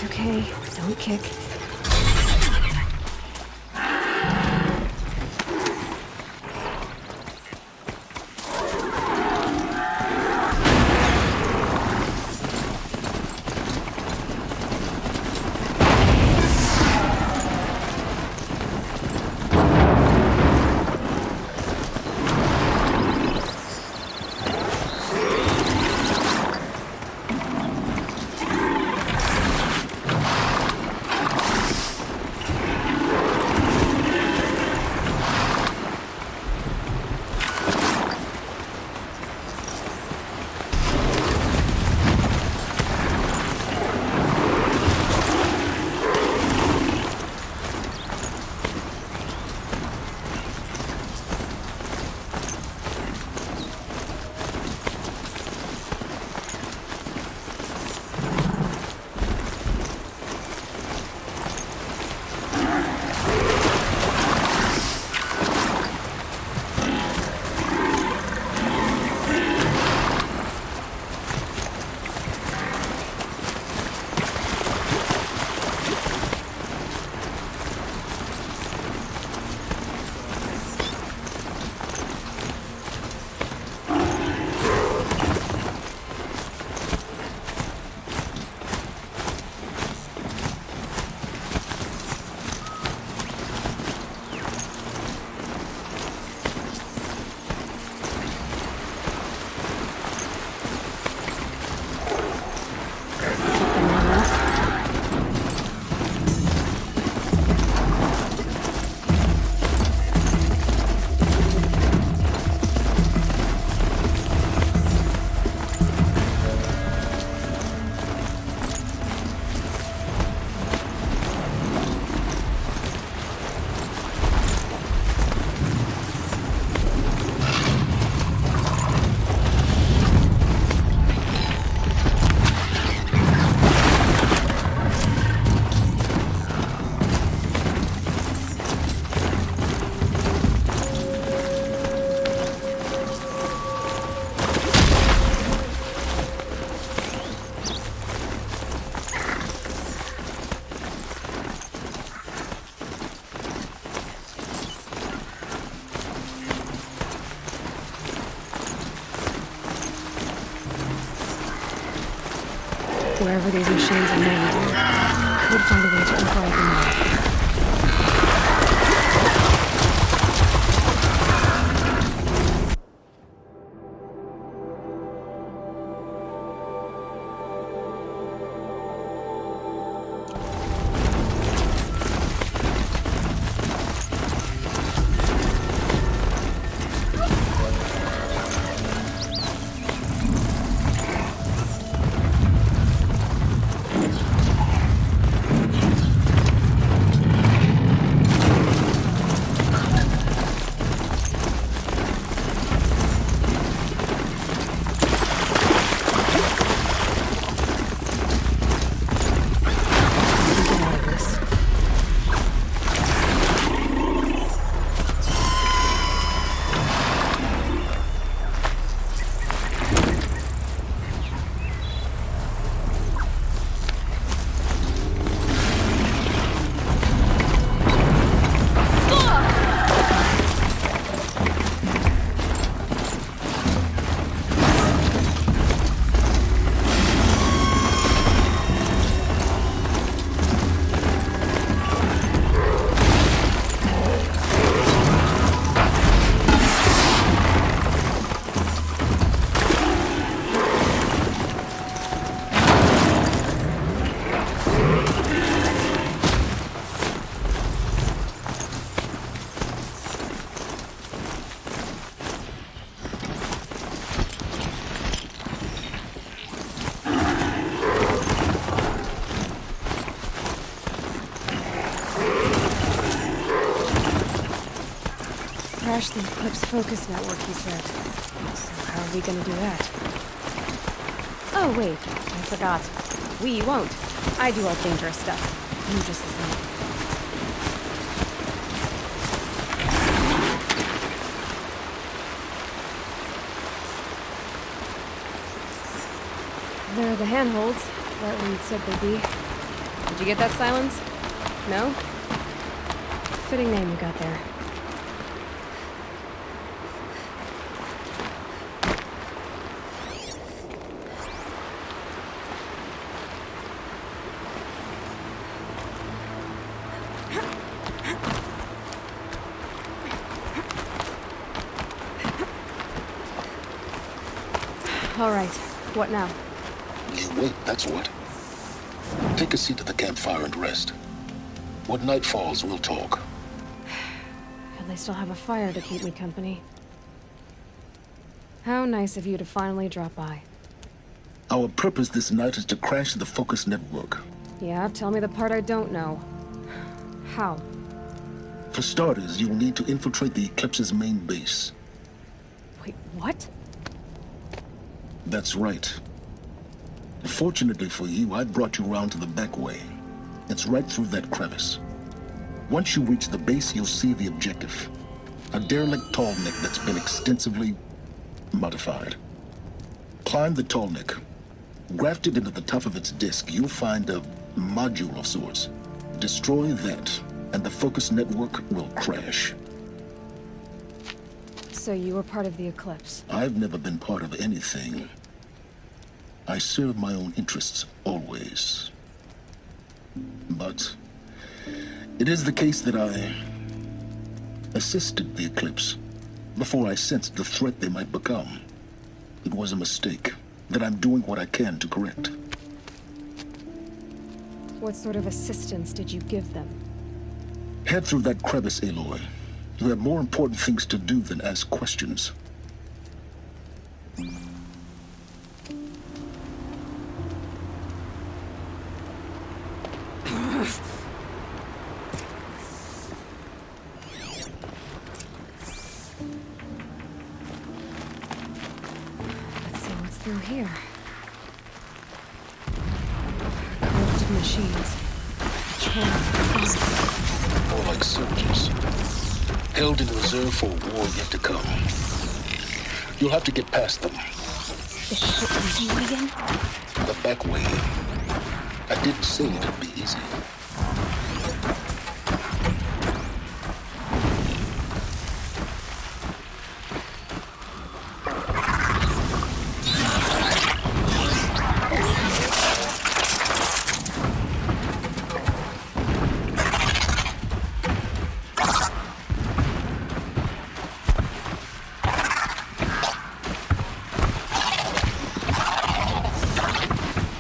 It's okay. Don't kick. Wherever these machines are made, could find a way to override them. Crash the Eclipse focus network, he said. So how are we gonna do that? Oh wait, I forgot. We won't. I do all dangerous stuff. You just listen. There are the handholds that Reed said they'd be. Did you get that, Silence? No? Fitting name you got there. All right, what now? You wait, that's what. Take a seat at the campfire and rest. When night falls, we'll talk. At least I'll have a fire to keep me company. How nice of you to finally drop by. Our purpose this night is to crash the Focus network. Yeah, tell me the part I don't know. How? For starters, you'll need to infiltrate the Eclipse's main base. Wait, what? That's right. Fortunately for you, I brought you round to the back way. It's right through that crevice. Once you reach the base, you'll see the objective. A derelict tall neck that's been extensively modified. Climb the tall neck. Grafted into the top of its disk, you'll find a module of sorts. Destroy that, and the Focus network will crash. So you were part of the Eclipse? I've never been part of anything. I serve my own interests, always. But it is the case that I assisted the Eclipse before I sensed the threat they might become. It was a mistake that I'm doing what I can to correct. What sort of assistance did you give them? Head through that crevice, Aloy. You have more important things to do than ask questions. Let's see what's through here. Corrupted machines. More like soldiers. Held in reserve for a war yet to come. You'll have to get past them. This shit was you again? The back way. I didn't say it'd be easy.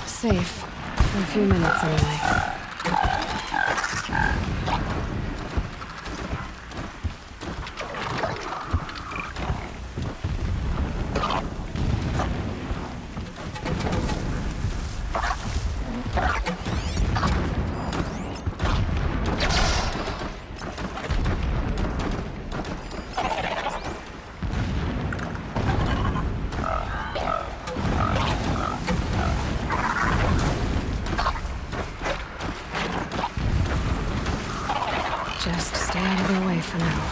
Safe. For a few minutes anyway. Just stay out of their way for now.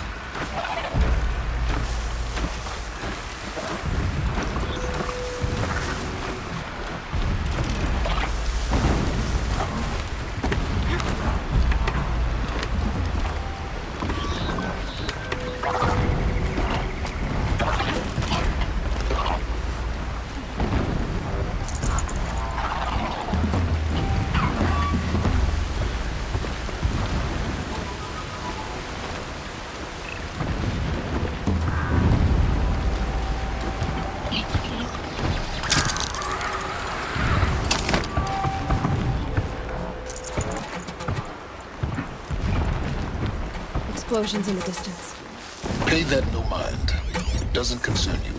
Explosions in the distance. Pay that no mind. Doesn't concern you.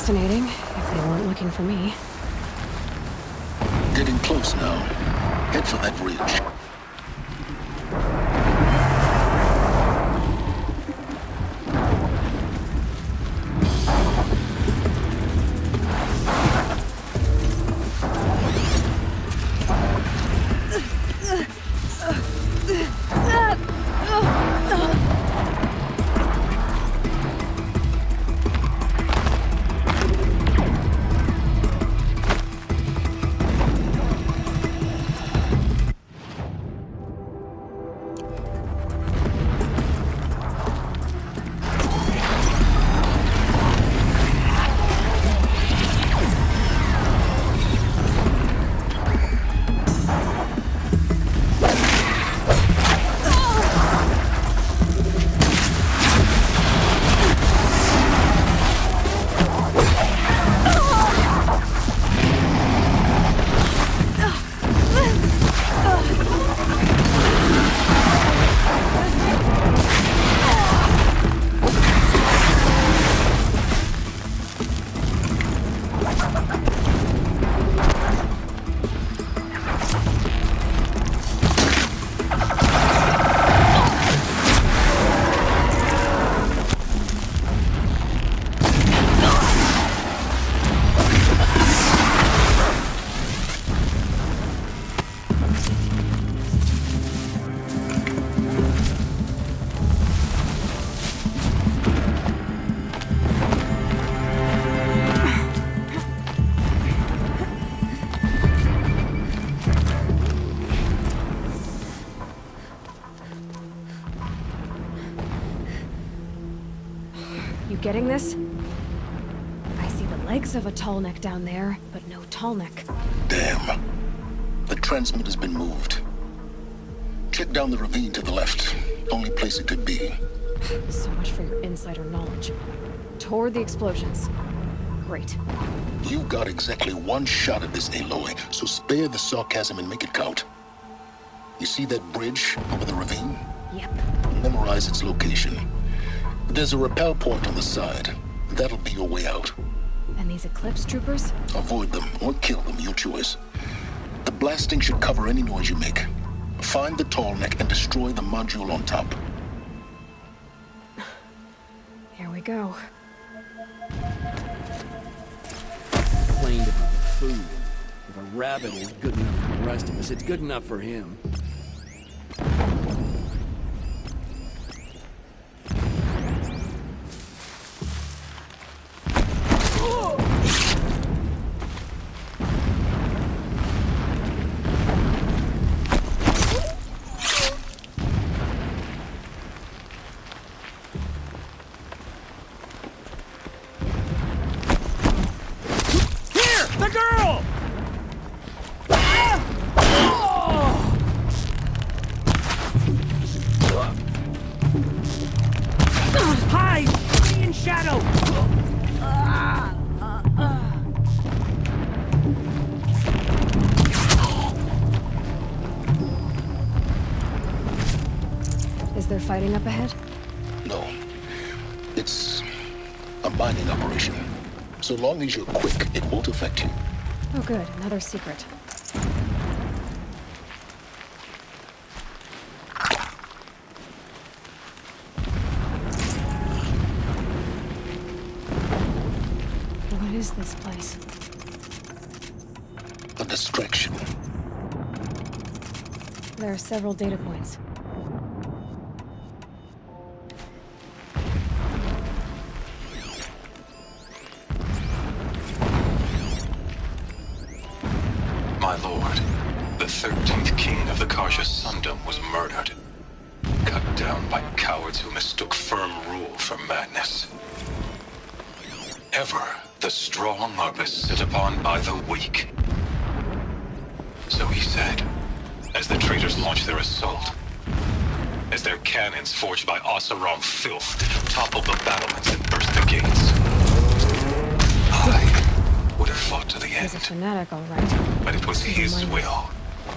fascinating, if they weren't looking for me. Getting close now. Head for that ridge. Getting this? I see the legs of a tall neck down there, but no tall neck. Damn. The transmitter's been moved. Check down the ravine to the left. Only place it could be. So much for your insider knowledge. Toward the explosions. Great. You've got exactly one shot at this, Aloy, so spare the sarcasm and make it count. You see that bridge over the ravine? Yep. Memorize its location. There's a rappel point on the side. That'll be your way out. And these Eclipse troopers? Avoid them or kill them, your choice. The blasting should cover any noise you make. Find the tall neck and destroy the module on top. Here we go. Complained about the food. If a rabbit is good enough for the rest of us, it's good enough for him. Is there fighting up ahead? No. It's a mining operation. So long as you're quick, it won't affect you. Oh good, another secret. What is this place? A distraction. There are several data points. My lord, the 13th king of the Karja Sundom was murdered. Cut down by cowards who mistook firm rule for madness. Ever the strong are beset upon by the weak. So he said, as the traitors launched their assault. As their cannons forged by Oseram filth toppled the battlements and burst the gates. I would have fought to the end. He's a fanatic, all right. But it was his will.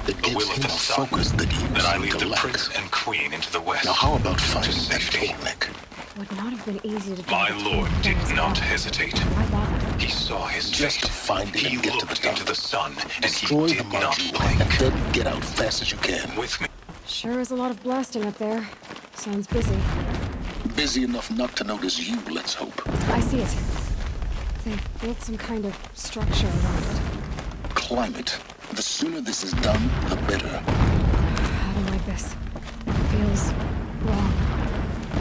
It The gives will of him the a sun, focus that you that I seem lead to the lack. prince and queen into the west. Now how about to finding that safety? tall neck? would not have been easy to do. My lord did not hesitate. Why bother? He saw his Just fate. to find it He and get to the looked top. into the sun, and Destroy he the did not module, blink. and then get out fast as you can. With me. Sure is a lot of blasting up there. Sounds busy. Busy enough not to notice you, let's hope. I see it. They've built some kind of structure around it. Climate. The sooner this is done, the better. I don't like this. Feels wrong.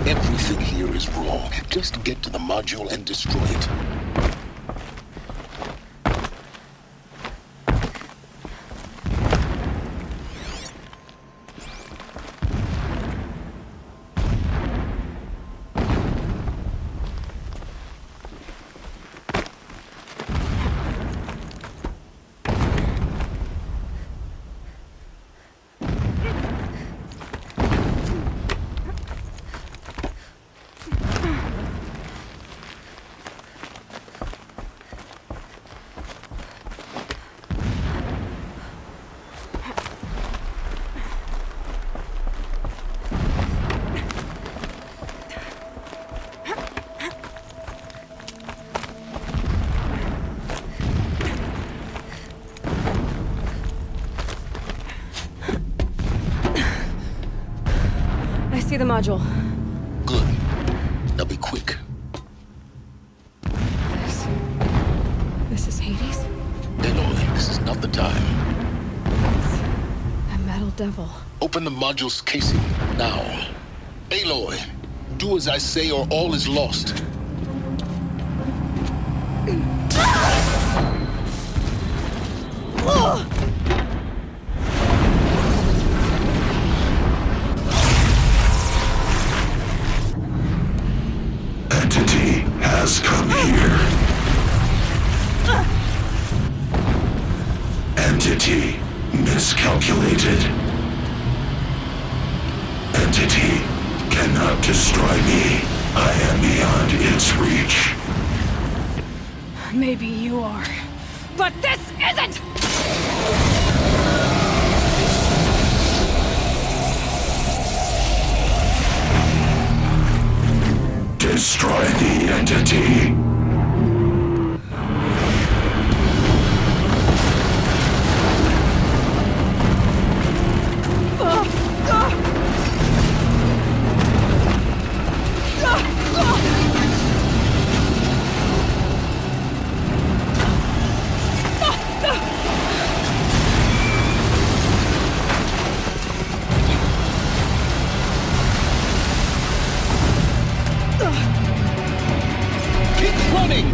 Everything here is wrong. Just get to the module and destroy it. I see the module. Good. Now be quick. This is Hades? Aloy, this is not the time. It's a metal devil. Open the module's casing, now. Aloy, do as I say or all is lost. Entity has come here. Entity miscalculated. Entity cannot destroy me. I am beyond its reach. Maybe you are. But this isn't! Destroy the entity. Keep running!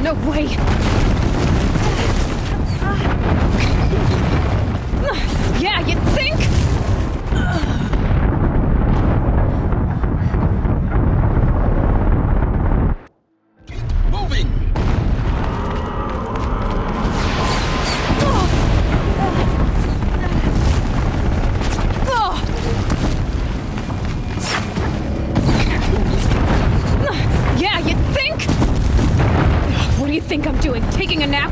No way! Yeah, you'd think? Keep moving! Yeah, you'd think? What do you think I'm doing? Taking a nap?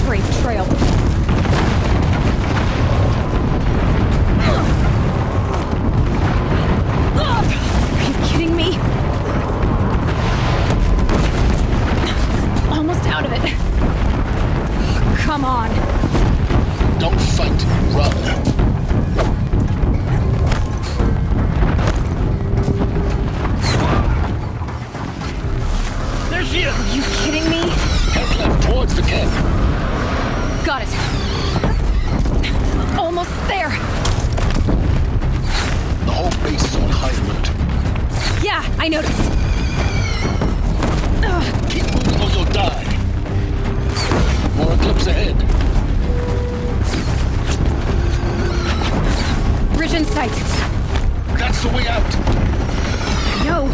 Great trail. Are you kidding me? Almost out of it. Come on. Don't fight, run. There she is! Are you kidding me? Head left towards the camp. Got it. Almost there. The whole base is on high alert. Yeah, I noticed. Keep moving or you'll die. More eclipse ahead. Bridge in sight. That's the way out. No.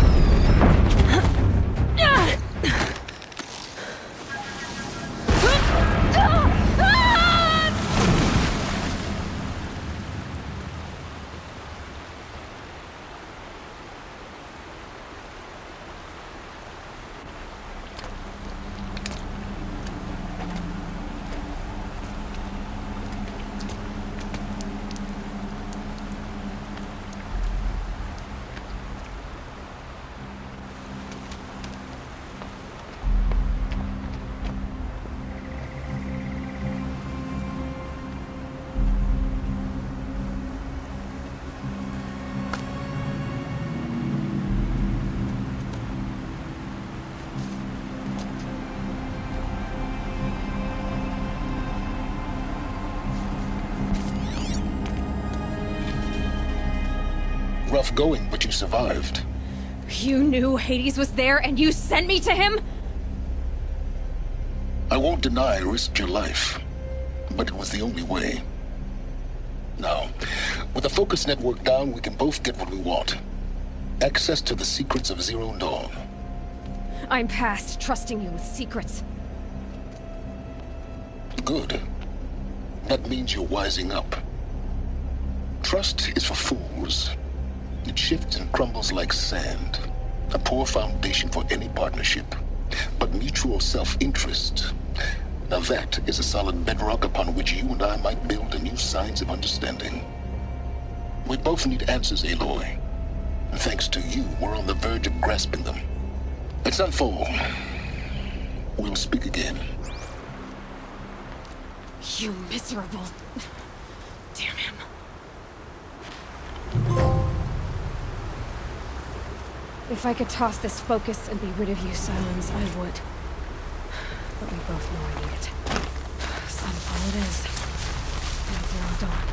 tough going, but you survived. You knew Hades was there and you sent me to him? I won't deny I risked your life, but it was the only way. Now, with the focus network down, we can both get what we want. Access to the secrets of Zero Dawn. I'm past trusting you with secrets. Good. That means you're wising up. Trust is for fools. It shifts and crumbles like sand. A poor foundation for any partnership. But mutual self-interest, now that is a solid bedrock upon which you and I might build a new science of understanding. We both need answers, Aloy. And thanks to you, we're on the verge of grasping them. Let's unfold. We'll speak again. You miserable... Damn him. If I could toss this focus and be rid of you, Silence, I would. But we both know I need it. Sunfall it is. And Zero Dawn.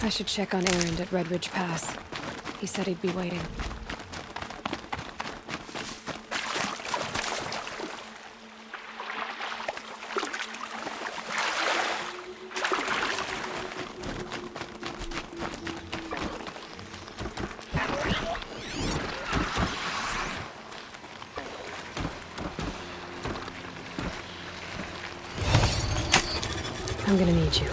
I should check on Erend at Red Ridge Pass. He said he'd be waiting. I'm gonna need you.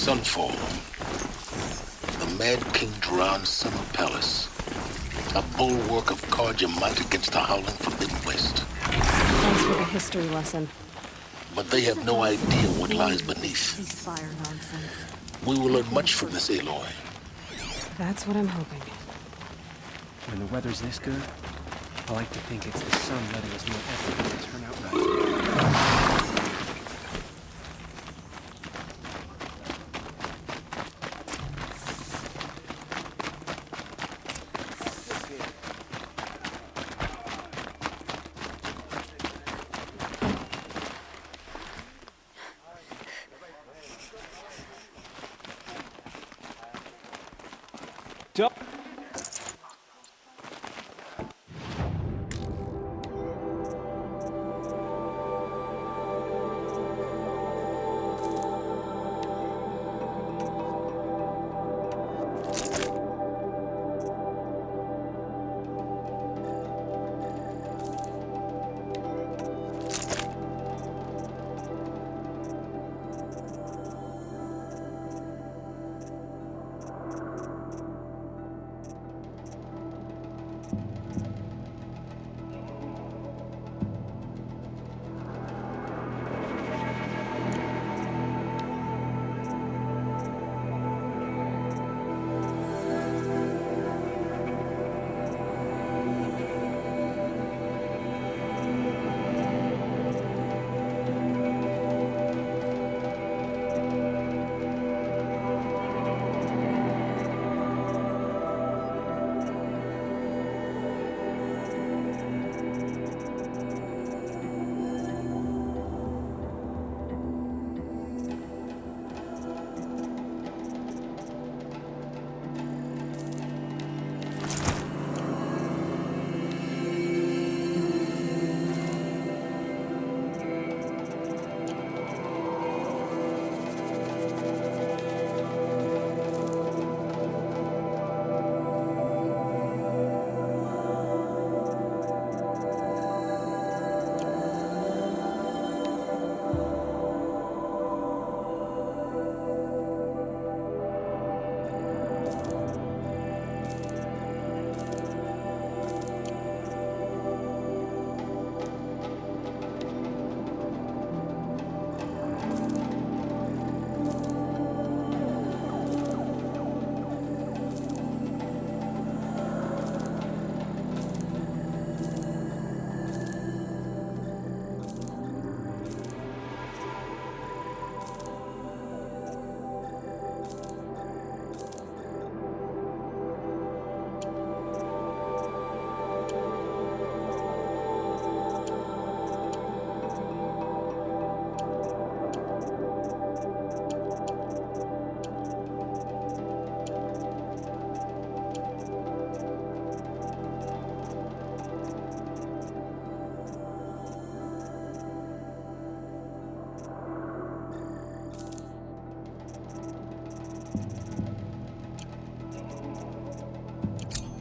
Sunfall. The Mad King Duran's summer palace. A bulwark of Karja might against the howling Forbidden West. Thanks for the history lesson. But they have no idea what lies beneath. Ceasefire nonsense. We will learn much from this Aloy. That's what I'm hoping. When the weather's this good, I like to think it's the sun letting us know everything will turn out right.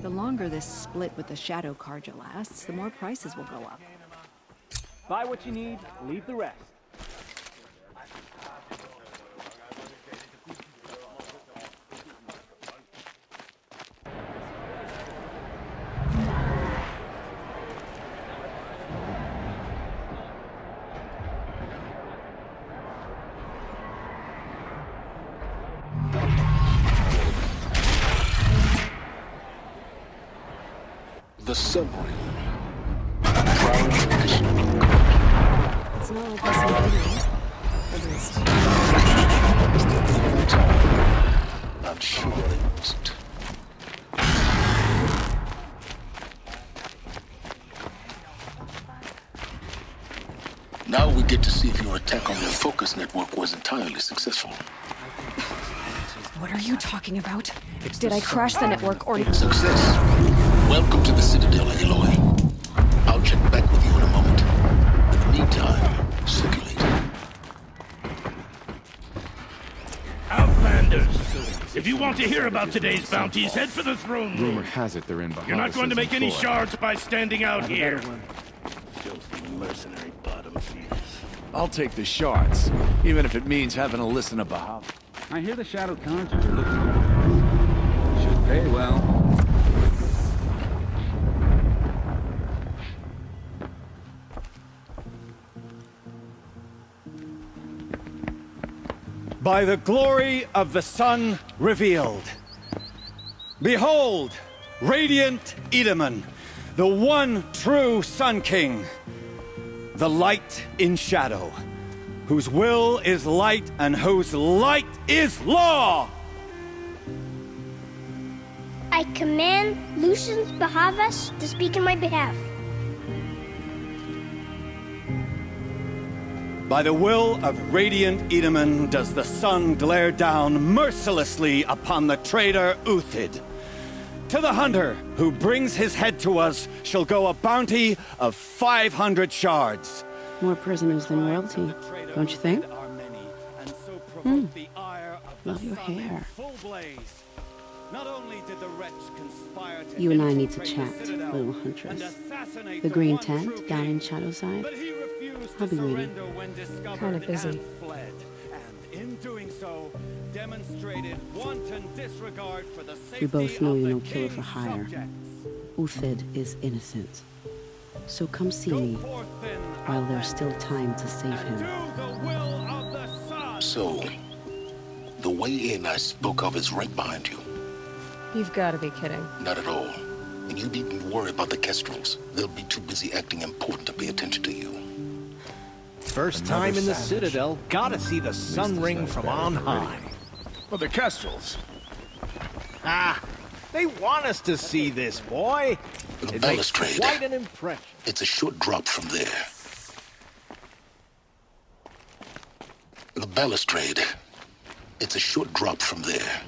The longer this split with the Shadow Karja lasts, the more prices will go up. Buy what you need, leave the rest. The submarine. Proud tradition of It's not like this in at least. I'm sure they wasn't. Now we get to see if your attack on their focus network was entirely successful. What are you talking about? Did I crash the network or... Success. Welcome to the Citadel, Aloy. I'll check back with you in a moment. In the meantime, circulate. Outlanders! If you want to hear about today's bounties, head for the throne room. Rumor has it they're in behind. You're not going to make any shards by standing out here. Better one. Filthy mercenary bottom feeders. I'll take the shards, even if it means having to listen to Bahab. I hear the Shadow Conjurer looks should pay well. By the glory of the sun revealed. Behold, radiant Edaman, the one true Sun King. The light in shadow, whose will is light and whose light is law! I command Lucius Bahavas to speak in my behalf. By the will of radiant Edaman does the sun glare down mercilessly upon the traitor Uthid. To the hunter who brings his head to us shall go a bounty of 500 shards. More prisoners than royalty, don't you think? Love your hair. You and I need to chat, little huntress. The green tent down in Shadowside. I'll be waiting. Kind of busy. We both know you're no killer for hire. Uthid is innocent. So come see me while there's still time to save him. So, the way in I spoke of is right behind you. You've got to be kidding. Not at all. And you needn't worry about the Kestrels. They'll be too busy acting important to pay attention to you. First time in the Citadel, gotta see the sun ring from on high. Well, the Kestrels. Ah, they want us to see this, boy. The It balustrade. makes quite an impression. It's a short drop from there. The balustrade. It's a short drop from there.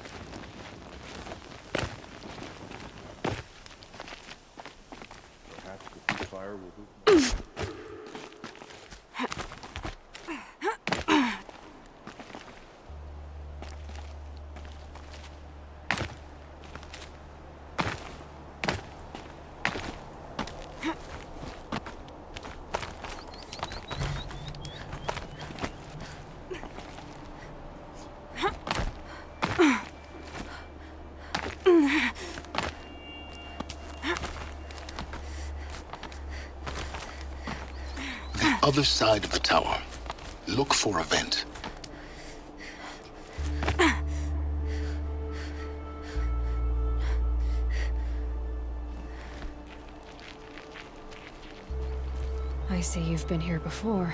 Other side of the tower. Look for a vent. I see you've been here before.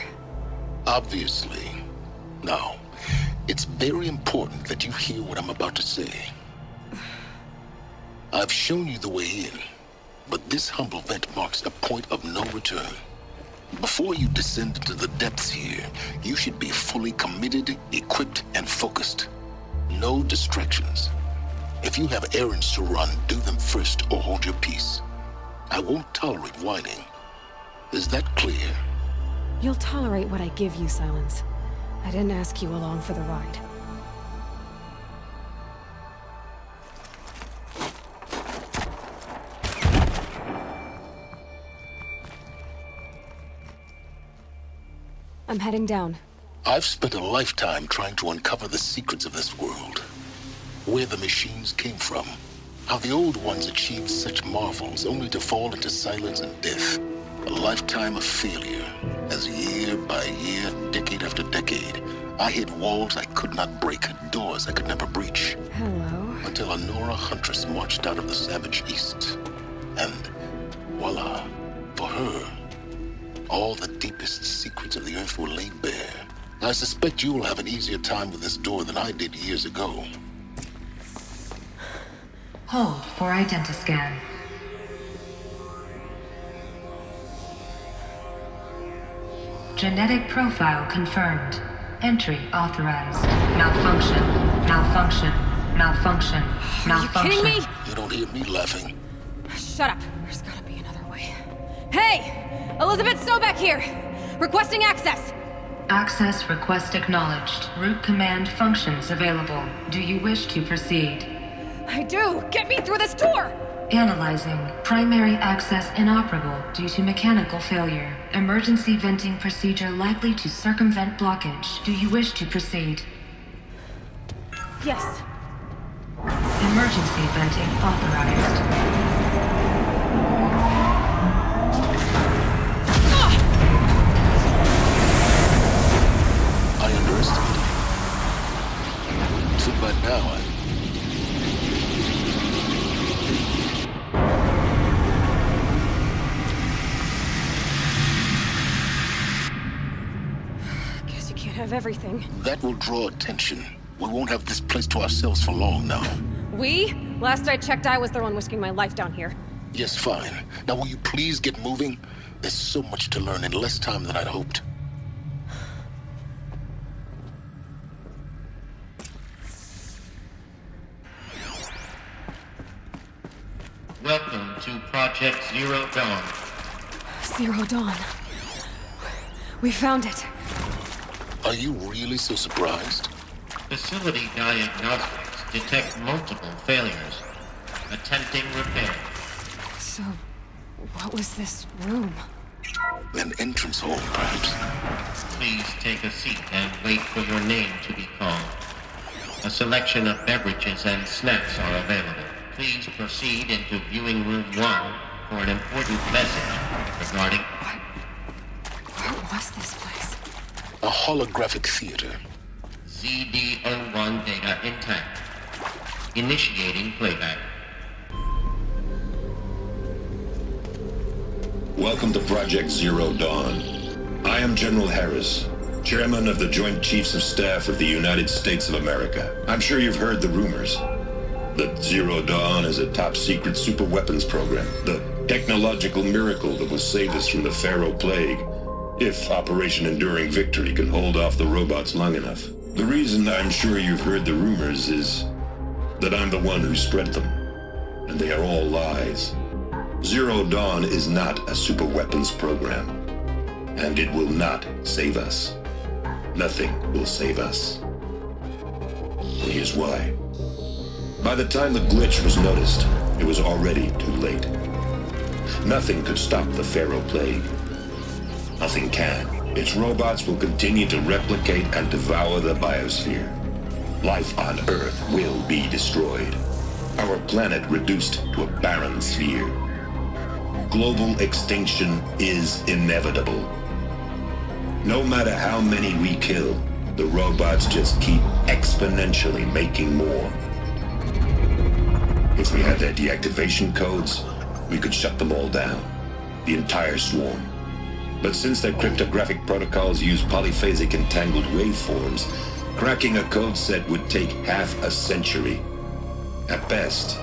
Obviously. Now, it's very important that you hear what I'm about to say. I've shown you the way in, but this humble vent marks a point of no return. Before you descend into the depths here, you should be fully committed, equipped, and focused. No distractions. If you have errands to run, do them first or hold your peace. I won't tolerate whining. Is that clear? You'll tolerate what I give you, Silence. I didn't ask you along for the ride. I'm heading down. I've spent a lifetime trying to uncover the secrets of this world. Where the machines came from. How the old ones achieved such marvels only to fall into silence and death. A lifetime of failure, as year by year, decade after decade, I hit walls I could not break, doors I could never breach. Hello. Until a Nora huntress marched out of the savage east. And voila, for her, all the deepest secrets of the earth were laid bare. I suspect you will have an easier time with this door than I did years ago. Hold for identiscan. Genetic profile confirmed. Entry authorized. Malfunction. Malfunction. Malfunction. Malfunction. Are you kidding me? You don't hear me laughing. Shut up. There's gotta be another way. Hey! Elizabeth Sobeck here! Requesting access! Access request acknowledged. Root command functions available. Do you wish to proceed? I do! Get me through this door! Analyzing. Primary access inoperable due to mechanical failure. Emergency venting procedure likely to circumvent blockage. Do you wish to proceed? Yes. Emergency venting authorized. I underestimated you. Too bad now, Guess you can't have everything. That will draw attention. We won't have this place to ourselves for long now. We? Last I checked, I was the one risking my life down here. Yes, fine. Now will you please get moving? There's so much to learn in less time than I'd hoped. Welcome to Project Zero Dawn. Zero Dawn. We found it. Are you really so surprised? Facility diagnostics detect multiple failures. Attempting repair. So, what was this room? An entrance hall, perhaps. Please take a seat and wait for your name to be called. A selection of beverages and snacks are available. Please proceed into viewing room 1 for an important message regarding... What was this place? A holographic theater. ZD-01 data intact. Initiating playback. Welcome to Project Zero Dawn. I am General Harris, Chairman of the Joint Chiefs of Staff of the United States of America. I'm sure you've heard the rumors that Zero Dawn is a top-secret super-weapons program, the technological miracle that will save us from the Pharaoh Plague, if Operation Enduring Victory can hold off the robots long enough. The reason I'm sure you've heard the rumors is that I'm the one who spread them, and they are all lies. Zero Dawn is not a super-weapons program, and it will not save us. Nothing will save us. Here's why. By the time the glitch was noticed, it was already too late. Nothing could stop the Pharaoh Plague. Nothing can. Its robots will continue to replicate and devour the biosphere. Life on Earth will be destroyed. Our planet reduced to a barren sphere. Global extinction is inevitable. No matter how many we kill, the robots just keep exponentially making more. If we had their deactivation codes, we could shut them all down. The entire swarm. But since their cryptographic protocols use polyphasic entangled waveforms, cracking a code set would take half a century. At best,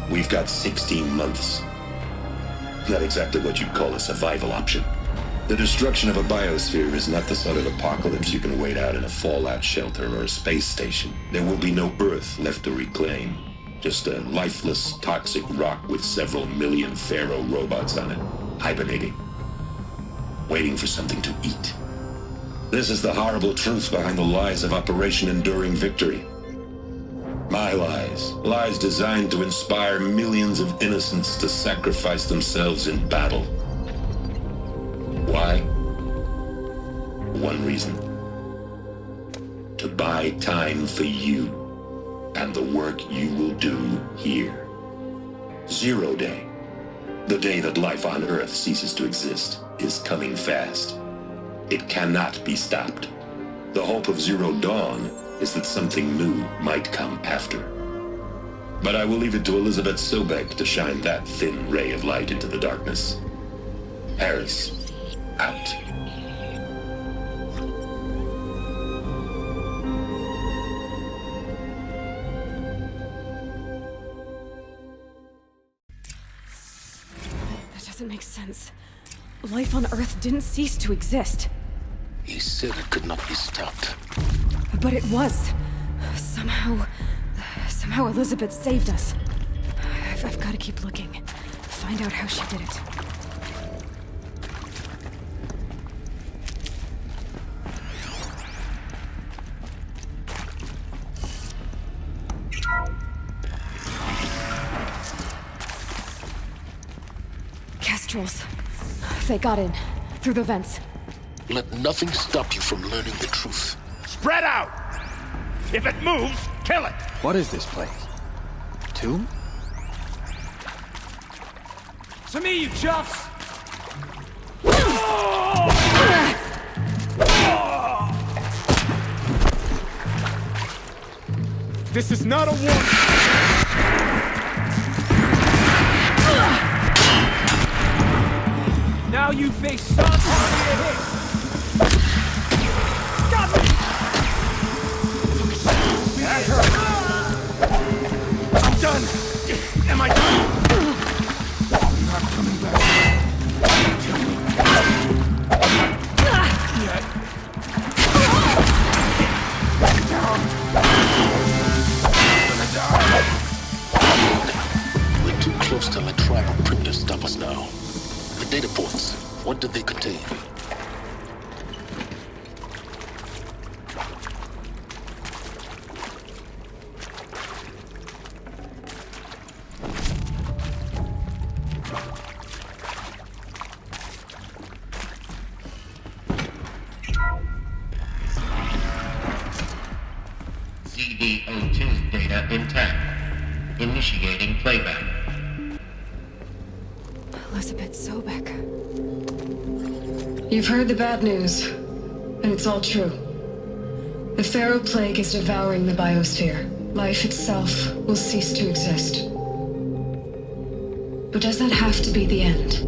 we've got 16 months. Not exactly what you'd call a survival option. The destruction of a biosphere is not the sort of apocalypse you can wait out in a fallout shelter or a space station. There will be no Earth left to reclaim. Just a lifeless, toxic rock with several million Pharaoh robots on it, hibernating, waiting for something to eat. This is the horrible truth behind the lies of Operation Enduring Victory. My lies. Lies designed to inspire millions of innocents to sacrifice themselves in battle. Why? One reason. To buy time for you and the work you will do here. Zero Day, the day that life on Earth ceases to exist, is coming fast. It cannot be stopped. The hope of Zero Dawn is that something new might come after. But I will leave it to Elizabeth Sobek to shine that thin ray of light into the darkness. Harris, out. Doesn't make sense. Life on Earth didn't cease to exist. He said it could not be stopped. But it was. Somehow Elizabeth saved us. I've got to keep looking. Find out how she did it. Kestrels. They got in. Through the vents. Let nothing stop you from learning the truth. Spread out! If it moves, Kill it! What is this place? A tomb? To me, you chuffs! This is not a warning! Now you face some hardly a hit! Got me! That hurt! I'm done! Am I done? I'm not coming back. Yet. Down. We're too close to let tribal primitives stop us now. The data ports, what do they contain? CD02 data intact. Initiating playback. Elizabeth Sobek. You've heard the bad news, and it's all true. The Pharaoh Plague is devouring the biosphere. Life itself will cease to exist. But does that have to be the end?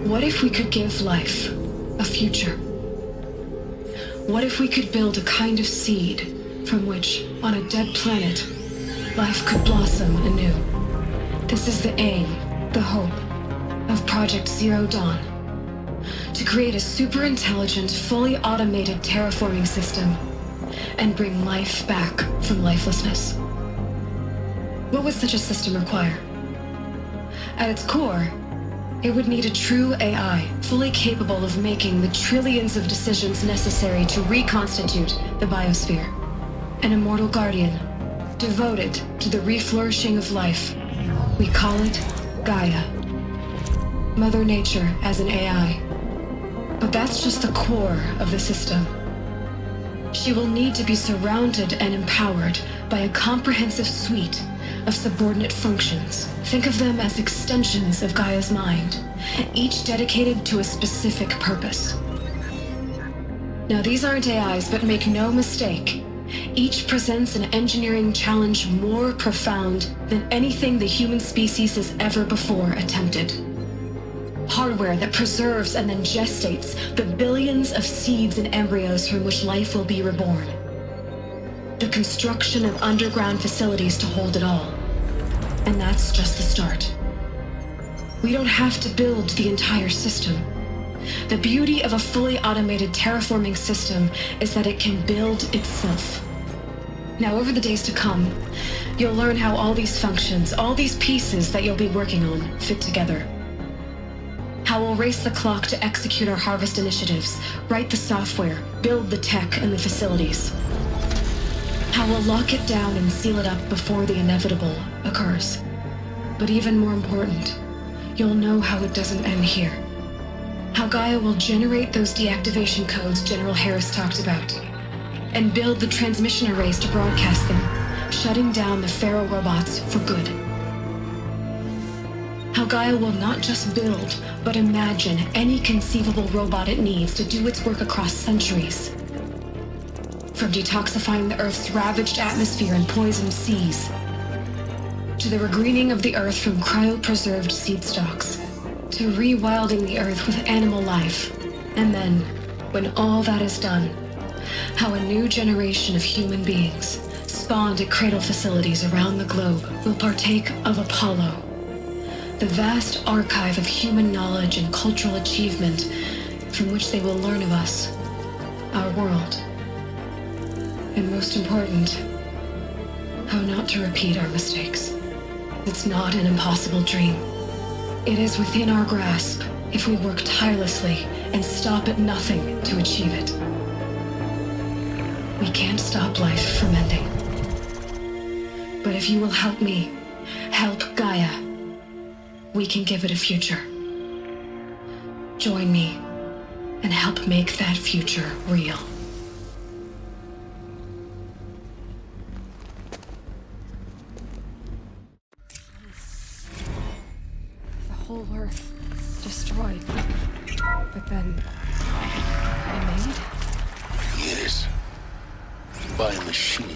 What if we could give life a future? What if we could build a kind of seed from which, on a dead planet, life could blossom anew? This is the aim, the hope, of Project Zero Dawn. To create a super-intelligent, fully automated terraforming system and bring life back from lifelessness. What would such a system require? At its core, it would need a true AI, fully capable of making the trillions of decisions necessary to reconstitute the biosphere. An immortal guardian, devoted to the reflourishing of life. We call it Gaia. Mother Nature as an AI. But that's just the core of the system. She will need to be surrounded and empowered by a comprehensive suite of subordinate functions. Think of them as extensions of Gaia's mind, each dedicated to a specific purpose. Now, these aren't AIs, but make no mistake, each presents an engineering challenge more profound than anything the human species has ever before attempted. Hardware that preserves and then gestates the billions of seeds and embryos from which life will be reborn. The construction of underground facilities to hold it all. And that's just the start. We don't have to build the entire system. The beauty of a fully automated terraforming system is that it can build itself. Now, over the days to come, you'll learn how all these functions, all these pieces that you'll be working on, fit together. How we'll race the clock to execute our harvest initiatives, write the software, build the tech and the facilities. How we'll lock it down and seal it up before the inevitable occurs. But even more important, you'll know how it doesn't end here. How Gaia will generate those deactivation codes General Harris talked about, and build the transmission arrays to broadcast them, shutting down the Pharaoh robots for good. How Gaia will not just build, but imagine any conceivable robot it needs to do its work across centuries. From detoxifying the Earth's ravaged atmosphere and poisoned seas, to the regreening of the Earth from cryopreserved seed stalks, to rewilding the Earth with animal life. And then, when all that is done, how a new generation of human beings, spawned at cradle facilities around the globe, will partake of Apollo, the vast archive of human knowledge and cultural achievement from which they will learn of us, our world. And most important, how not to repeat our mistakes. It's not an impossible dream. It is within our grasp if we work tirelessly and stop at nothing to achieve it. We can't stop life from ending. But if you will help me, help Gaia, we can give it a future. Join me and help make that future real. by a machine.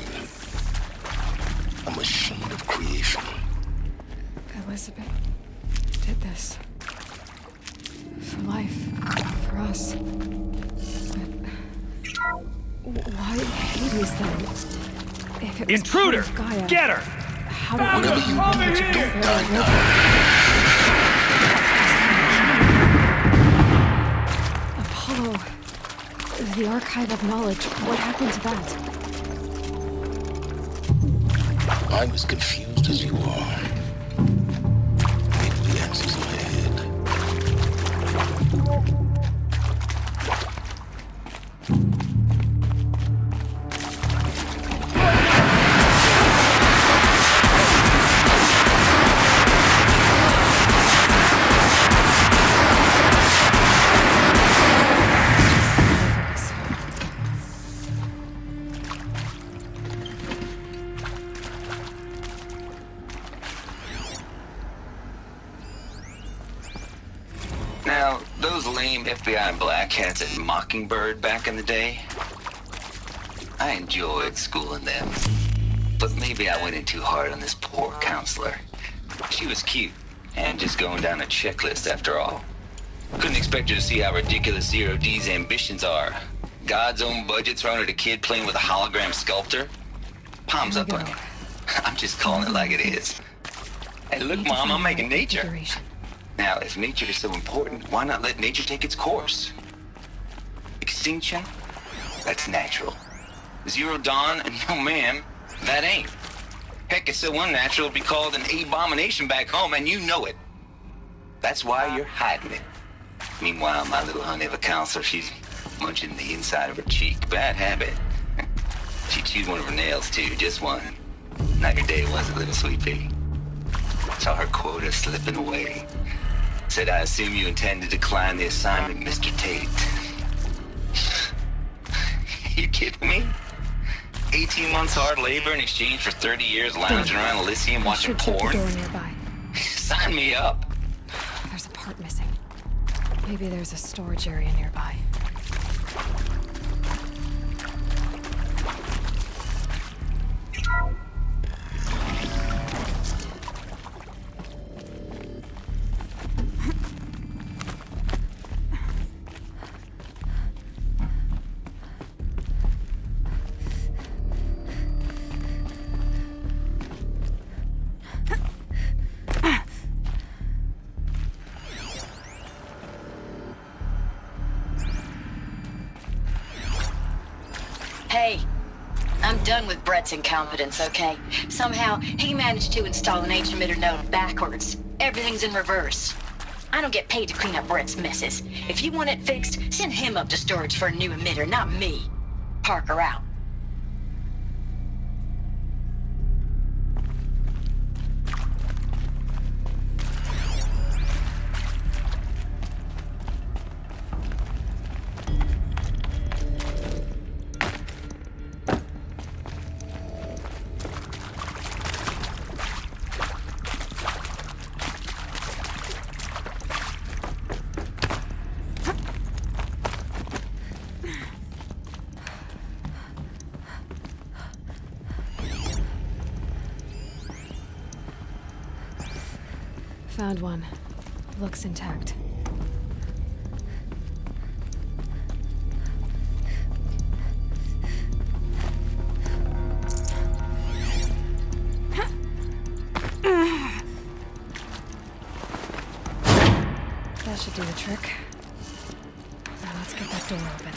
A machine of creation. Elizabeth did this. For life. For us. But why Hades then? If it was Intruder! part of Gaia, Get her! how did we Over here! Apollo, the archive of knowledge, what happened to that? I'm as confused as you are. Maybe the answer's in my head. Now, those lame FBI black hats at Mockingbird back in the day, I enjoyed schooling them. But maybe I went in too hard on this poor counselor. She was cute, and just going down a checklist after all. Couldn't expect her to see how ridiculous Zero D's ambitions are. God's own budget thrown at a kid playing with a hologram sculptor? Palms up on you. I'm just calling it like it is. Hey, look, Mom, I'm making nature. Now, if nature is so important, why not let nature take its course? Extinction? That's natural. Zero Dawn? No, ma'am, that ain't. Heck, it's so unnatural to be called an abomination back home, and you know it. That's why you're hiding it. Meanwhile, my little honey of a counselor, she's munching the inside of her cheek. Bad habit. She chewed one of her nails, too, just one. Not your day, was it, little sweet pea? Saw her quota slipping away. Said, I assume you intend to decline the assignment, Mr. Tate. You kidding me? 18 months hard labor in exchange for 30 years lounging around Elysium watching porn? Door nearby. Sign me up. There's a part missing. Maybe there's a storage area nearby. Hey, I'm done with Brett's incompetence, okay? Somehow, he managed to install an H-emitter node backwards. Everything's in reverse. I don't get paid to clean up Brett's messes. If you want it fixed, send him up to storage for a new emitter, not me. Parker out. Found one. Looks intact. That should do the trick. Now let's get that door open.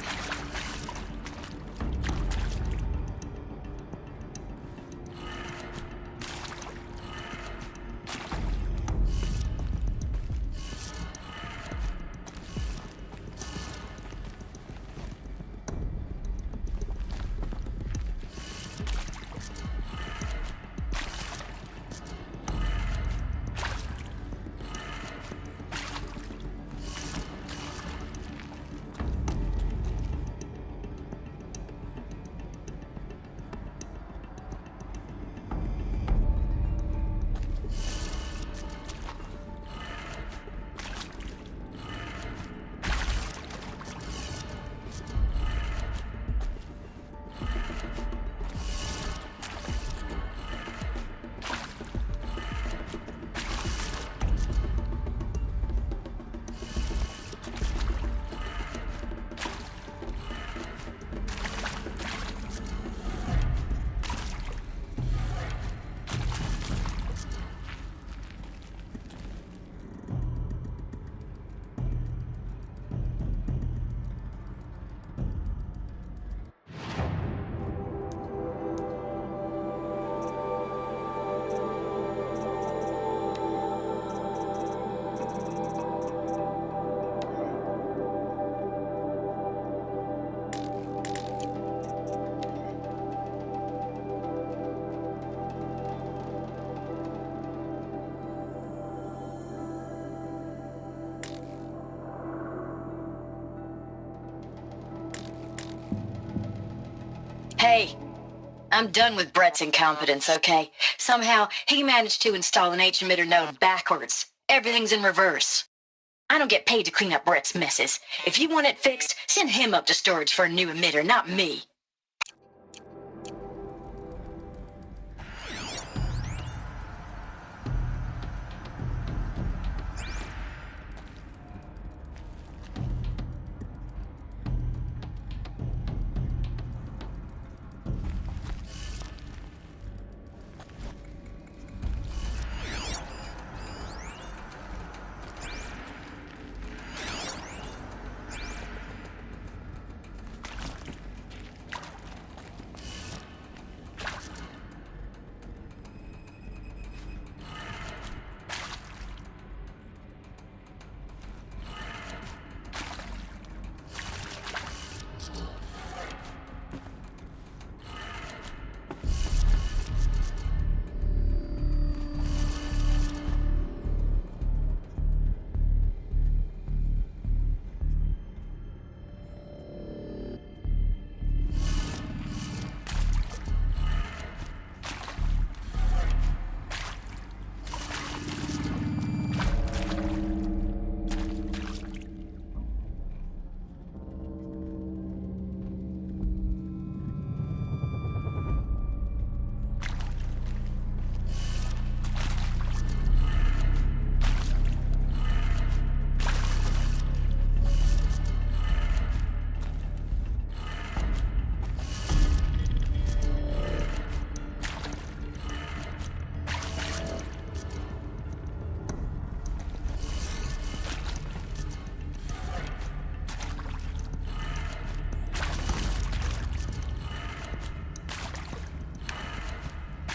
Hey, I'm done with Brett's incompetence, okay? Somehow, he managed to install an H-emitter node backwards. Everything's in reverse. I don't get paid to clean up Brett's messes. If you want it fixed, send him up to storage for a new emitter, not me.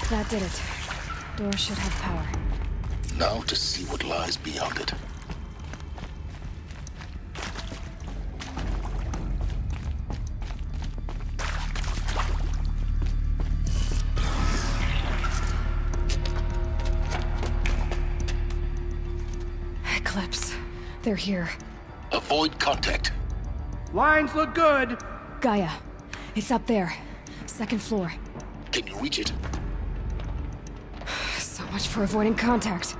That did it. Door should have power. Now to see what lies beyond it. Eclipse. They're here. Avoid contact. Lines look good. Gaia. It's up there. Second floor. Can you reach it? So much for avoiding contact.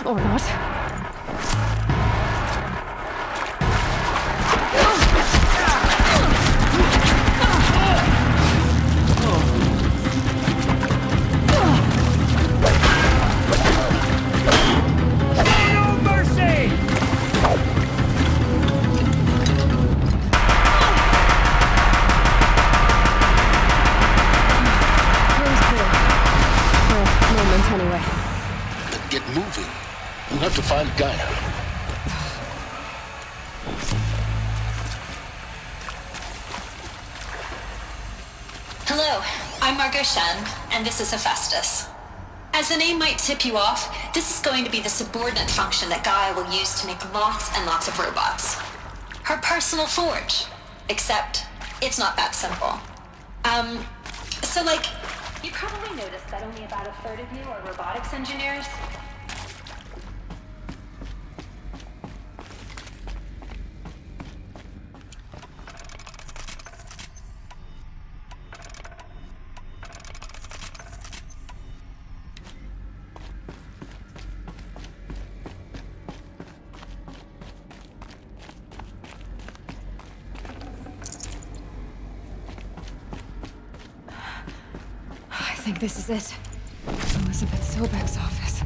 Or not. To find Gaia. Hello, I'm Margot Shen, and this is Hephaestus. As the name might tip you off, this is going to be the subordinate function that Gaia will use to make lots and lots of robots. Her personal forge. Except, it's not that simple. So like, you probably noticed that only about a third of you are robotics engineers. I think this is it. Elizabeth Sobek's office.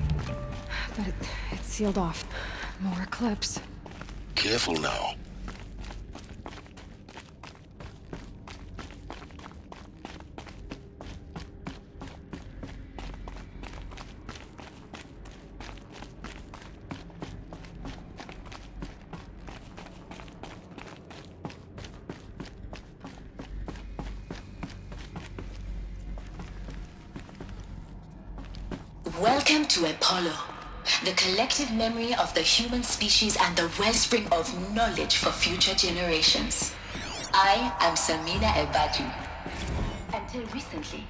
But it's sealed off. More eclipse. Careful now. Welcome to Apollo, the collective memory of the human species and the wellspring of knowledge for future generations. I am Samina Ebadu. Until recently,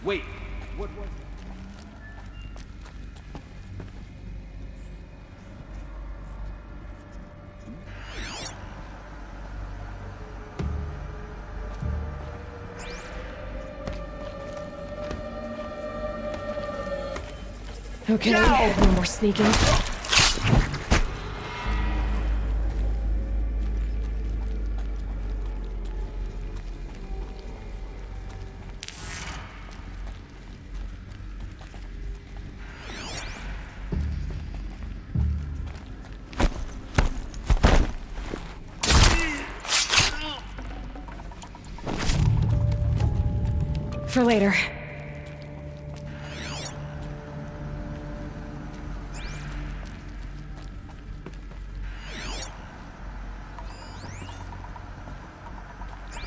Wait, what? Okay, no more sneaking. For later.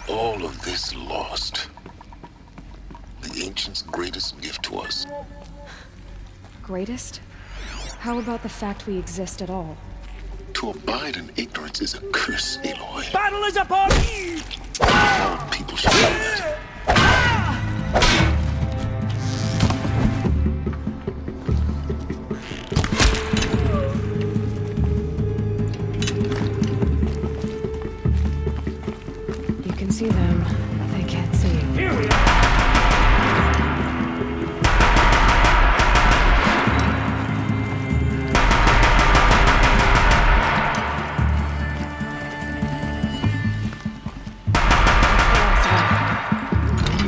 All of this lost. The Ancients' greatest gift to us. Greatest? How about the fact we exist at all? To abide in ignorance is a curse, Aloy. Battle is upon me! All people should know that. You can see them, but they can't see you. Here we are!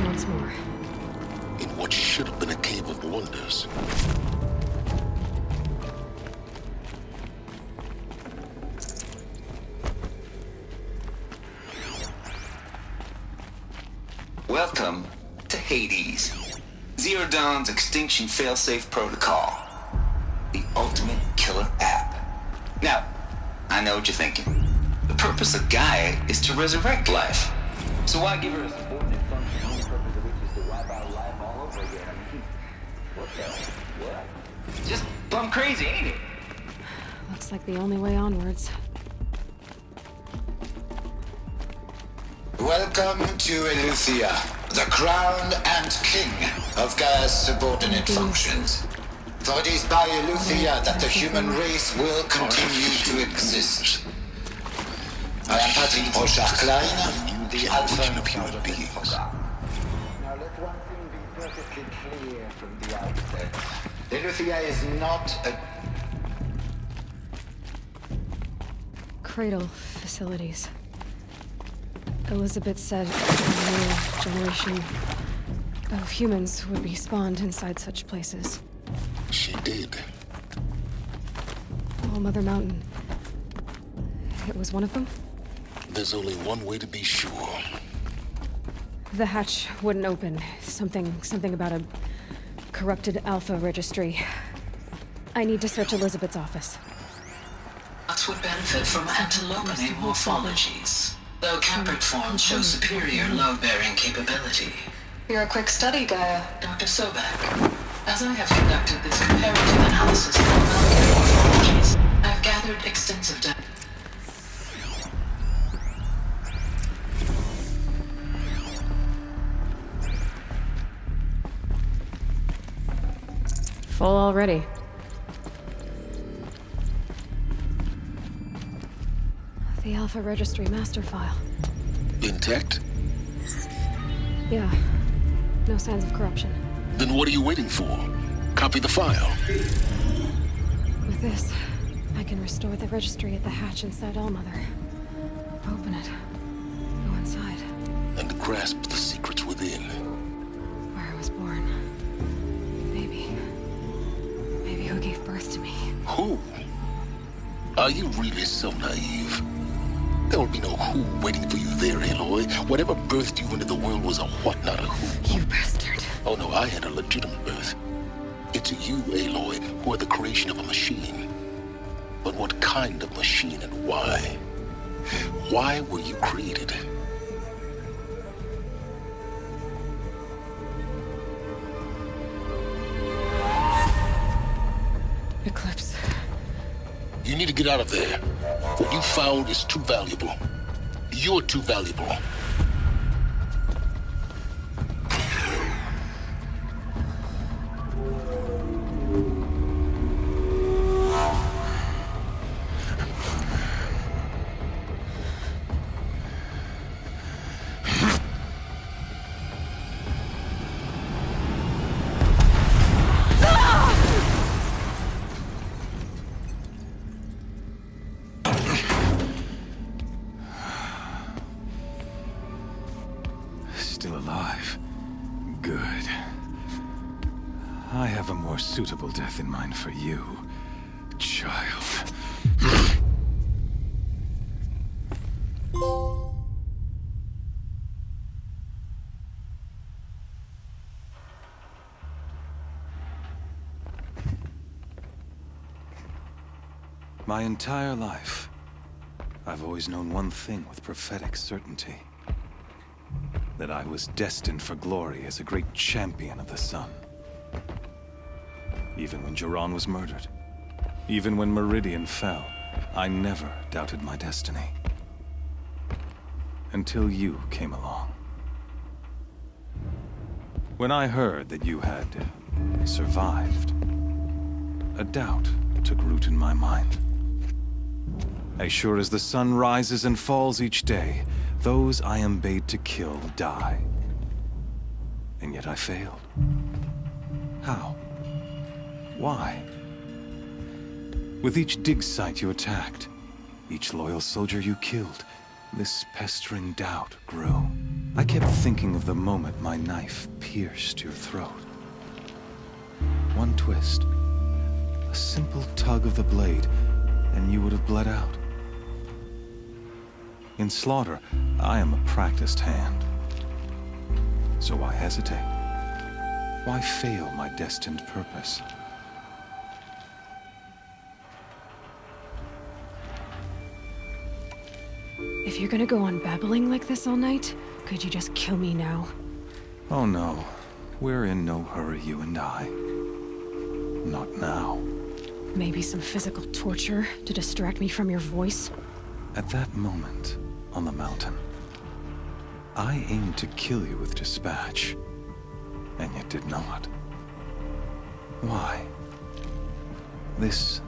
Once more. In what should have been a cave of wonders. Welcome to Hades. Zero Dawn's extinction failsafe protocol. The ultimate killer app. Now, I know what you're thinking. The purpose of Gaia is to resurrect life. So why give her a subordinate function, only purpose of which is to wipe out life all over again? I mean, what the? What? Just plumb crazy, ain't it? Looks like the only way onwards. Welcome to Eleuthia, the crown and king of Gaia's subordinate functions. For it is by Eleuthia that the human race will continue to exist. I am Patrick Brochard-Klein, the Alpha of human beings. Now let one thing be perfectly clear from the outset. Eleuthia is not a... Cradle facilities. Elizabeth said a new generation of humans would be spawned inside such places. She did. Oh, Mother Mountain. It was one of them? There's only one way to be sure. The hatch wouldn't open. Something about a corrupted Alpha registry. I need to search Elizabeth's office. That would benefit from antilopony morphologies, though caprid forms show superior load-bearing capability. You're a quick study, Gaia. Dr. Sobek, as I have conducted this comparative analysis of molecular morphologies, I've gathered extensive data. Full already. The Alpha Registry master file. Intact? Yeah. No signs of corruption. Then what are you waiting for? Copy the file. With this, I can restore the registry at the hatch inside Allmother. Open it. Go inside. And grasp the secrets within. Where I was born. Maybe who gave birth to me. Who? Are you really so naive? There will be no who waiting for you there, Aloy. Whatever birthed you into the world was a what, not a who. You bastard. Oh no, I had a legitimate birth. It's you, Aloy, who are the creation of a machine. But what kind of machine and why? Why were you created? Eclipse. You need to get out of there. What you found is too valuable. You're too valuable. Still alive. Good. I have a more suitable death in mind for you, child. My entire life, I've always known one thing with prophetic certainty. That I was destined for glory as a great champion of the sun. Even when Jiran was murdered, even when Meridian fell, I never doubted my destiny. Until you came along. When I heard that you had survived, a doubt took root in my mind. As sure as the sun rises and falls each day, those I am bade to kill die. And yet I failed. How? Why? With each dig site you attacked, each loyal soldier you killed, this pestering doubt grew. I kept thinking of the moment my knife pierced your throat. One twist, a simple tug of the blade, and you would have bled out. In slaughter, I am a practiced hand. So why hesitate? Why fail my destined purpose? If you're gonna go on babbling like this all night, could you just kill me now? Oh no, we're in no hurry, you and I. Not now. Maybe some physical torture to distract me from your voice? At that moment, on the mountain, I aimed to kill you with dispatch, and yet did not. Why? This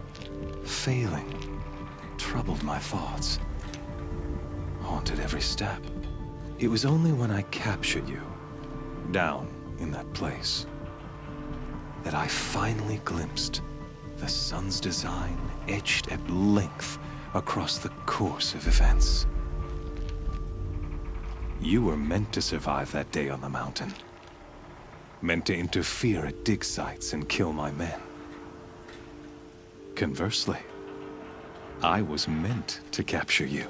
failing troubled my thoughts. haunted every step. It was only when I captured you, down in that place, that I finally glimpsed the sun's design etched at length across the course of events. You were meant to survive that day on the mountain. Meant to interfere at dig sites and kill my men. Conversely, I was meant to capture you.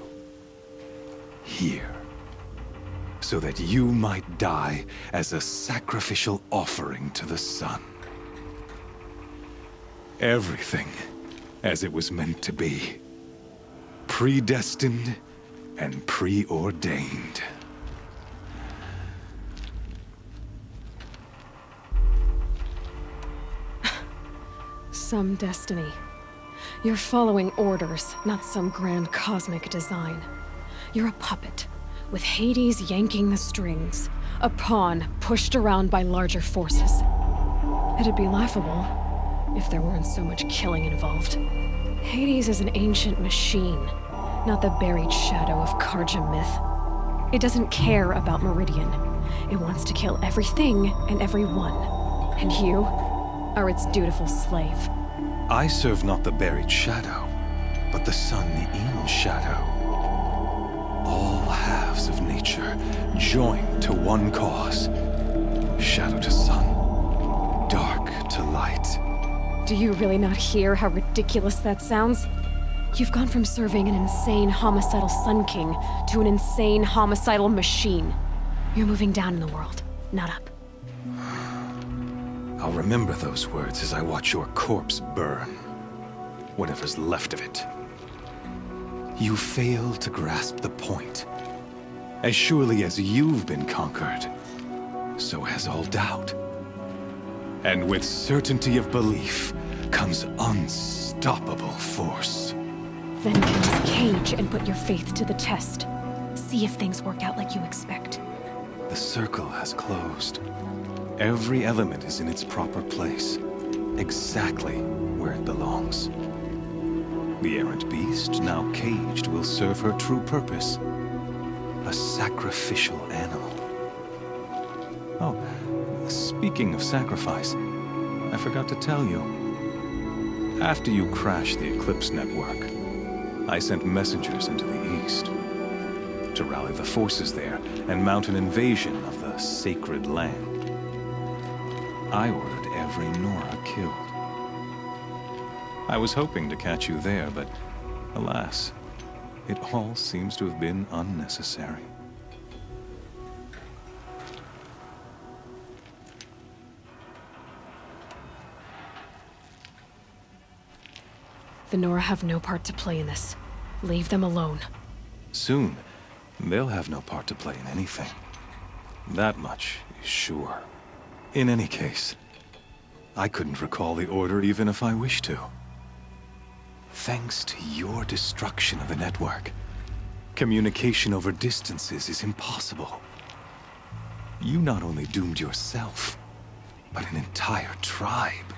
Here. So that you might die as a sacrificial offering to the sun. Everything as it was meant to be. Predestined and preordained. Some destiny. You're following orders, not some grand cosmic design. You're a puppet, with Hades yanking the strings. A pawn pushed around by larger forces. It'd be laughable if there weren't so much killing involved. Hades is an ancient machine, not the buried shadow of Karja myth. It doesn't care about Meridian. It wants to kill everything and everyone. And you are its dutiful slave. I serve not the buried shadow, but the sun-in shadow. All halves of nature joined to one cause. Shadow to sun, dark to light. Do you really not hear how ridiculous that sounds? You've gone from serving an insane homicidal Sun King to an insane homicidal machine. You're moving down in the world, not up. I'll remember those words as I watch your corpse burn. Whatever's left of it. You fail to grasp the point. As surely as you've been conquered, so has all doubt. And with certainty of belief comes unstoppable force. Then get this cage and put your faith to the test. See if things work out like you expect. The circle has closed. Every element is in its proper place, exactly where it belongs. The errant beast, now caged, will serve her true purpose. A sacrificial animal. Oh, speaking of sacrifice, I forgot to tell you. After you crashed the Eclipse network, I sent messengers into the east to rally the forces there and mount an invasion of the sacred land. I ordered every Nora killed. I was hoping to catch you there, but alas, it all seems to have been unnecessary. The Nora have no part to play in this. Leave them alone. Soon, they'll have no part to play in anything. That much is sure. In any case, I couldn't recall the order even if I wished to. Thanks to your destruction of the network, communication over distances is impossible. You not only doomed yourself, but an entire tribe.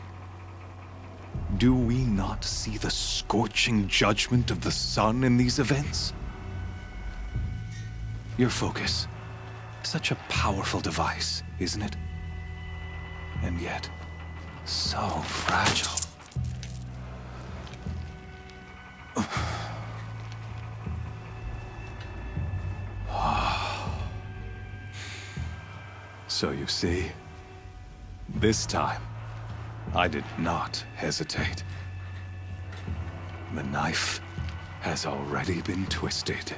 Do we not see the scorching judgment of the sun in these events? Your focus, such a powerful device, isn't it? And yet, so fragile. So you see, this time, I did not hesitate. The knife has already been twisted.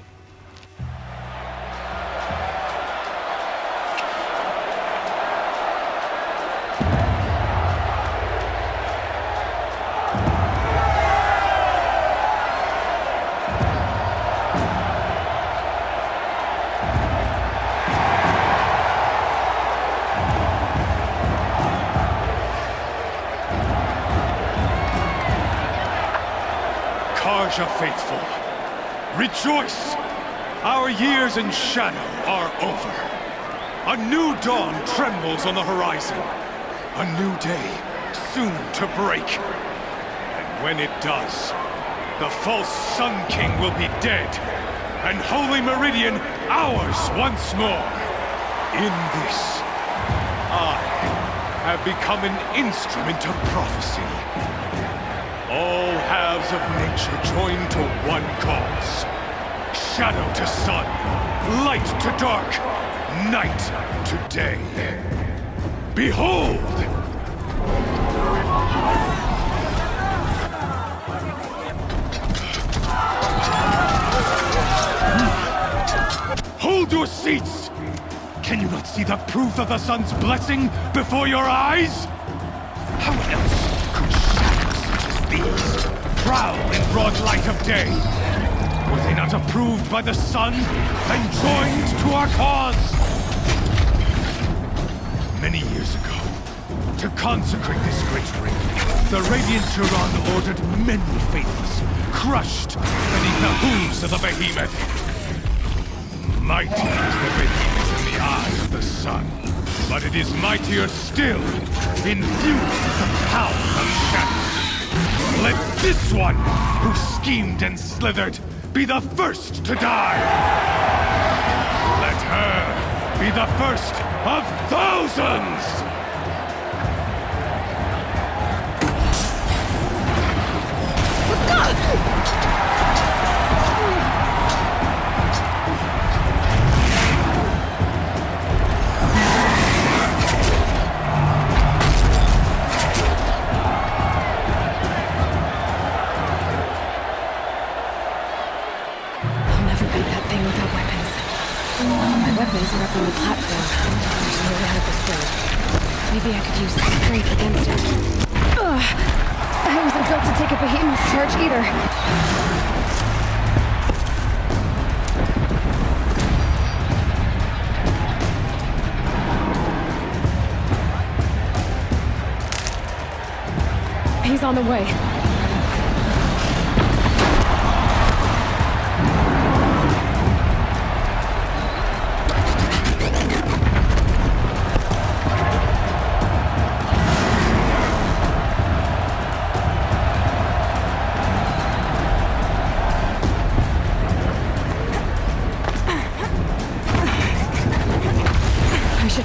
Karja faithful, rejoice! Our years in shadow are over. A new dawn trembles on the horizon. A new day soon to break. And when it does, the false Sun King will be dead, and Holy Meridian ours once more. In this, I have become an instrument of prophecy. All halves of nature join to one cause. Shadow to sun, light to dark, night to day. Behold! Hold your seats! Can you not see the proof of the sun's blessing before your eyes? How else could shadows such as these prowl in broad light of day? Were they not approved by the sun and joined to our cause? Many years ago, to consecrate this great ring, the Radiant Turan ordered many faithless, crushed beneath the hooves of the behemoth. Mighty is the behemoth in the eye of the sun, but it is mightier still, infused with the power of shadow. Let this one, who schemed and slithered, be the first to die! Let her be the first of thousands! Weapons are up on the platform. There's no way out of this thing. Maybe I could use strength against it. Ugh! I wasn't built to take a behemoth's charge either. He's on the way.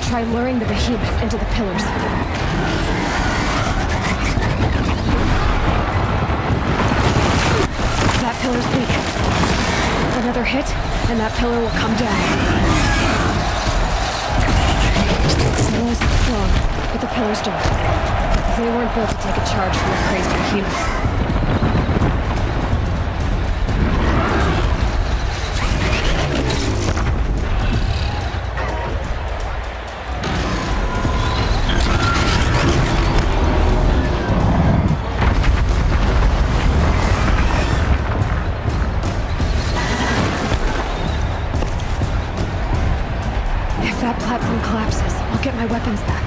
Try luring the behemoth into the pillars. That pillar's weak. Another hit, and that pillar will come down. The walls are strong, but the pillars don't. They weren't built to take a charge from a crazy behemoth. Collapses. I'll get my weapons back.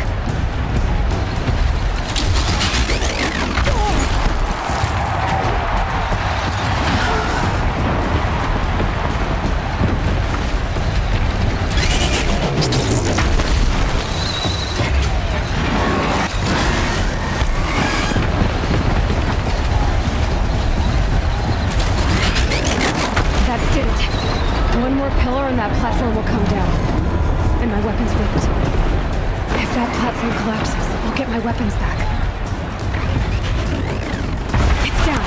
That did it. One more pillar and that platform will come down. And my weapons won't. If that platform collapses, I'll get my weapons back. It's down.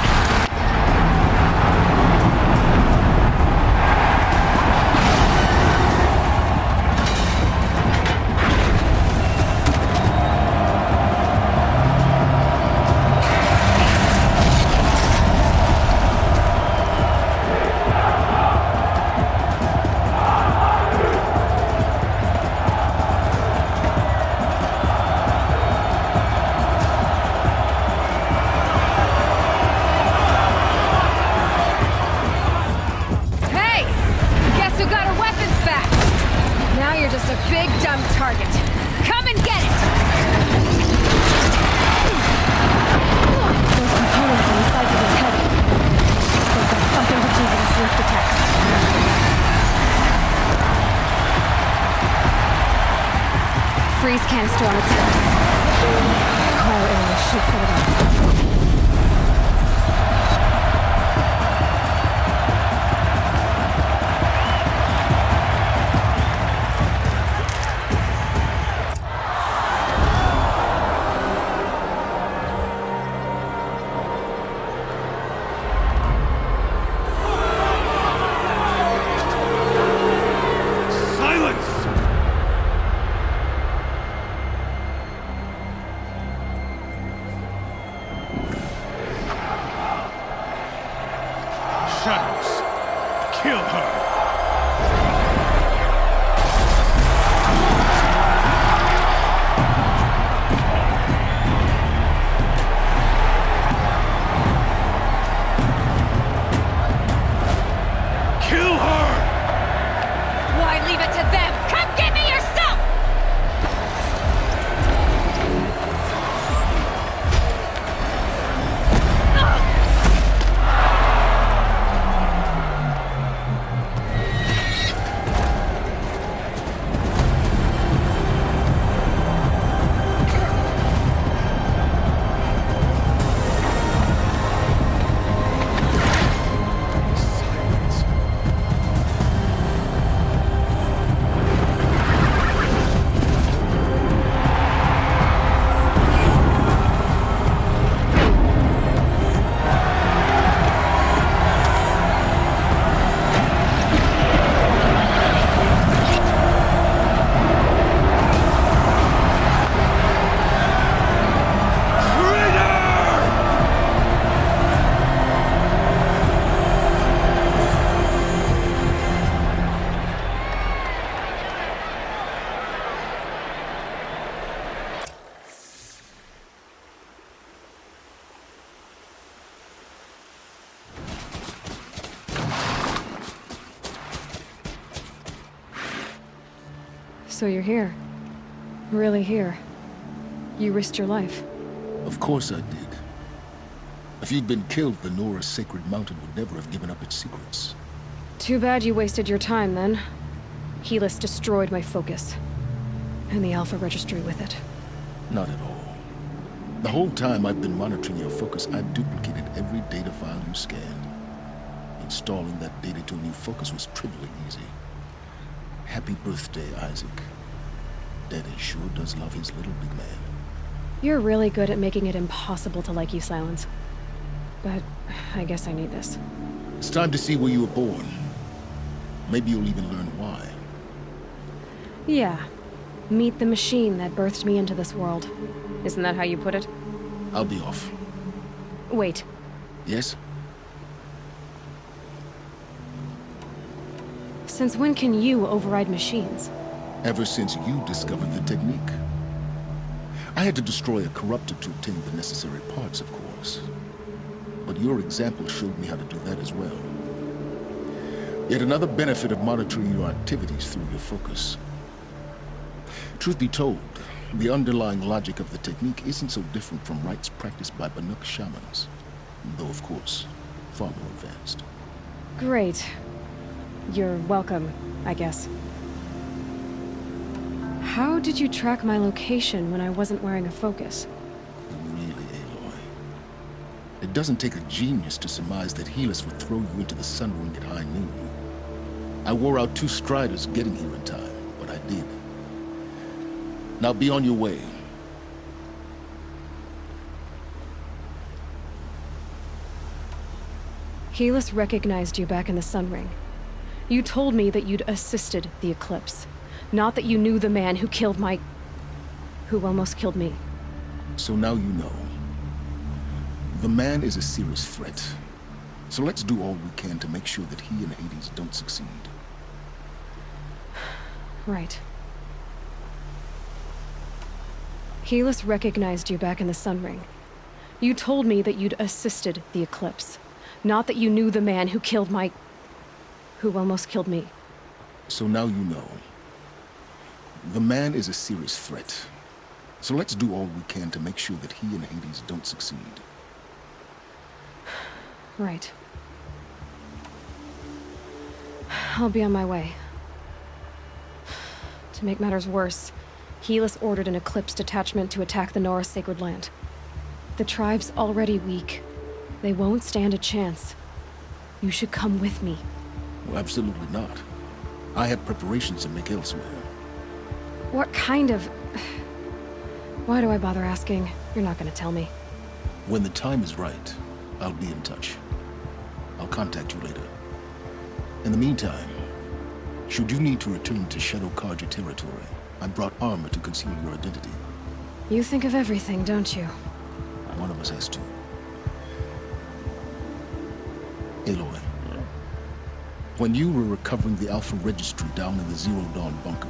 Freeze canister on its head. Cryo arrow should set it off. So you're here. Really here. You risked your life. Of course I did. If you'd been killed, the Nora Sacred Mountain would never have given up its secrets. Too bad you wasted your time, then. Helis destroyed my focus. And the Alpha Registry with it. Not at all. The whole time I've been monitoring your focus, I've duplicated every data file you scanned. Installing that data to a new focus was trivially easy. Happy birthday, Isaac. Daddy sure does love his little big man. You're really good at making it impossible to like you, Silence. But I guess I need this. It's time to see where you were born. Maybe you'll even learn why. Yeah. Meet the machine that birthed me into this world. Isn't that how you put it? I'll be off. Wait. Yes? Since when can you override machines? Ever since you discovered the technique. I had to destroy a corruptor to obtain the necessary parts, of course. But your example showed me how to do that as well. Yet another benefit of monitoring your activities through your focus. Truth be told, the underlying logic of the technique isn't so different from rites practiced by Banuk shamans. Though, of course, far more advanced. Great. You're welcome, I guess. How did you track my location when I wasn't wearing a focus? Really, Aloy. It doesn't take a genius to surmise that Helis would throw you into the sun ring at high noon. I wore out 2 striders getting here in time, but I did. Now be on your way. Helis recognized you back in the sun ring. You told me that you'd assisted the eclipse. Not that you knew the man who killed who almost killed me. So now you know. The man is a serious threat. So let's do all we can to make sure that he and Hades don't succeed. Right. Helis recognized you back in the sun ring. You told me that you'd assisted the eclipse. Not that you knew the man who killed who almost killed me. So now you know. The man is a serious threat. So let's do all we can to make sure that he and Hades don't succeed. Right. I'll be on my way. To make matters worse, Helis ordered an Eclipse detachment to attack the Nora Sacred Land. The tribe's already weak. They won't stand a chance. You should come with me. Well, absolutely not. I have preparations to make elsewhere. What kind of... Why do I bother asking? You're not gonna tell me. When the time is right, I'll be in touch. I'll contact you later. In the meantime, should you need to return to Shadow Karja territory, I brought armor to conceal your identity. You think of everything, don't you? One of us has to. Aloy, when you were recovering the Alpha Registry down in the Zero Dawn bunker,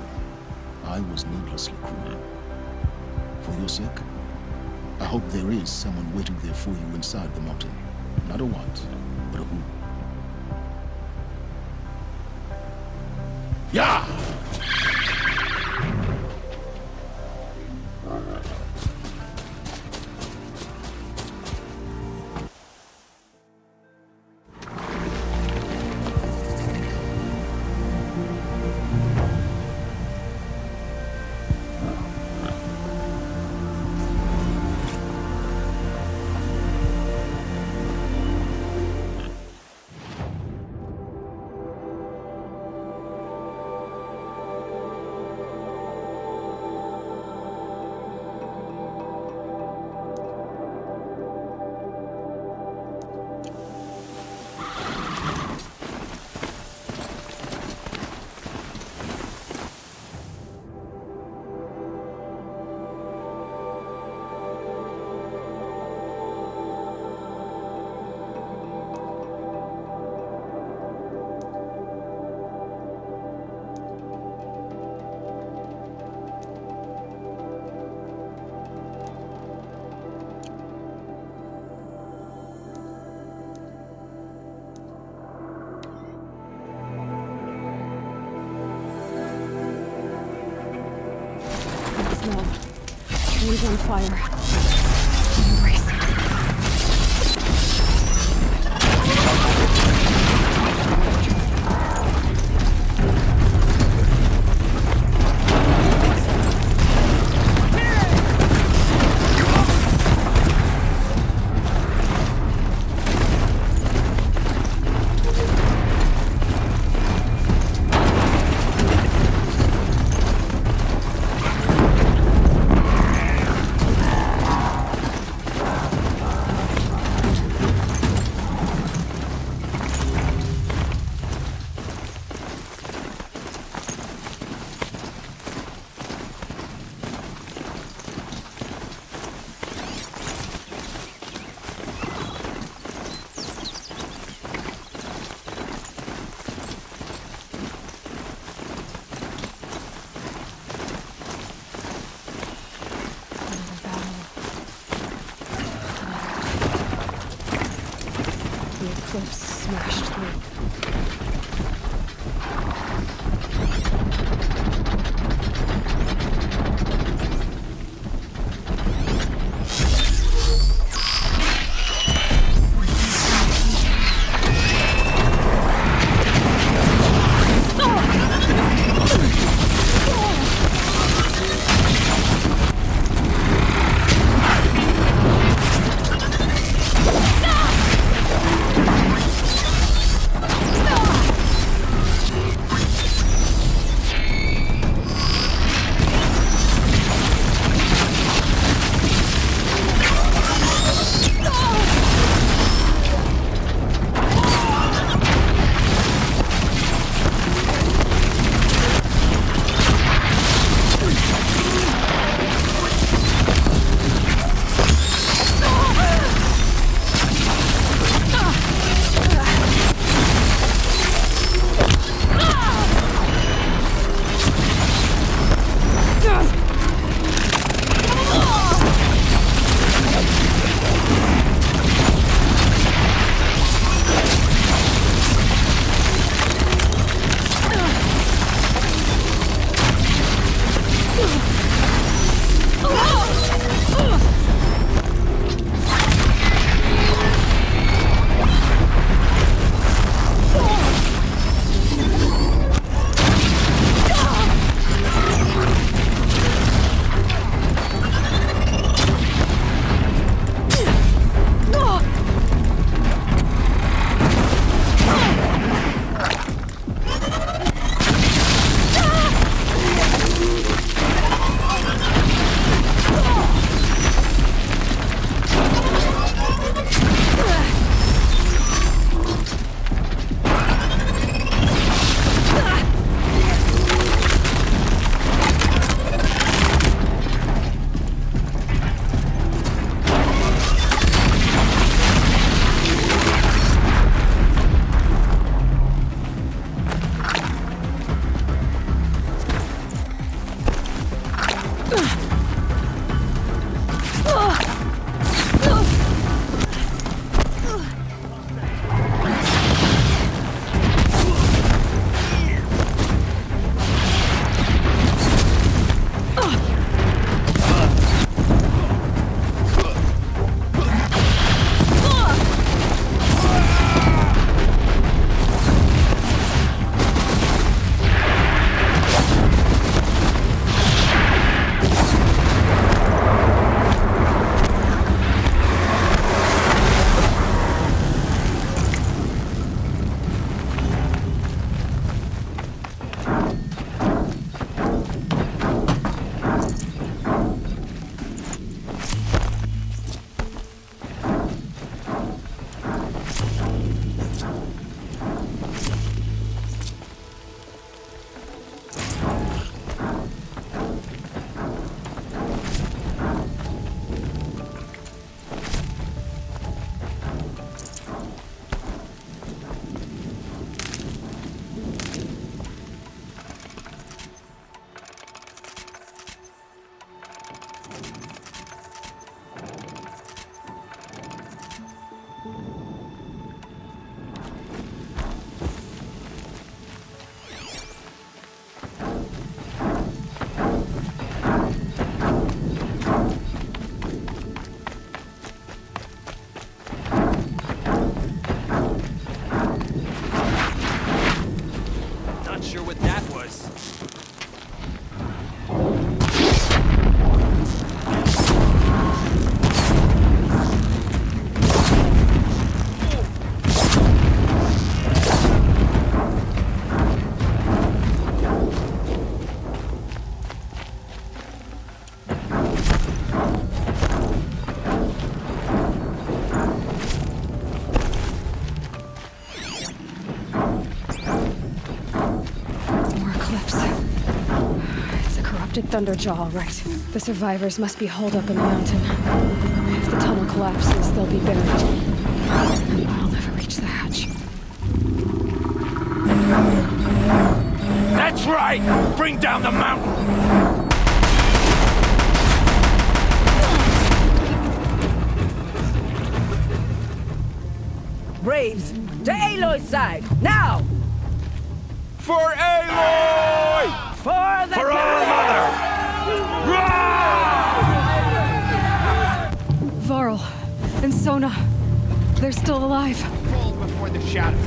I was needlessly cruel. For your sake, I hope there is someone waiting there for you inside the mountain. Not a what, but a who. Yeah! No. He's on fire. Embrace it. Smashed through. lifted Thunderjaw, all right. The survivors must be holed up in the mountain. If the tunnel collapses, they'll be buried. And I'll never reach the hatch. That's right! Bring down the mountain! Braves, to Aloy's side, now! For Aloy! For the For our mother! Varl and Sona, they're still alive. Fall before the shadow.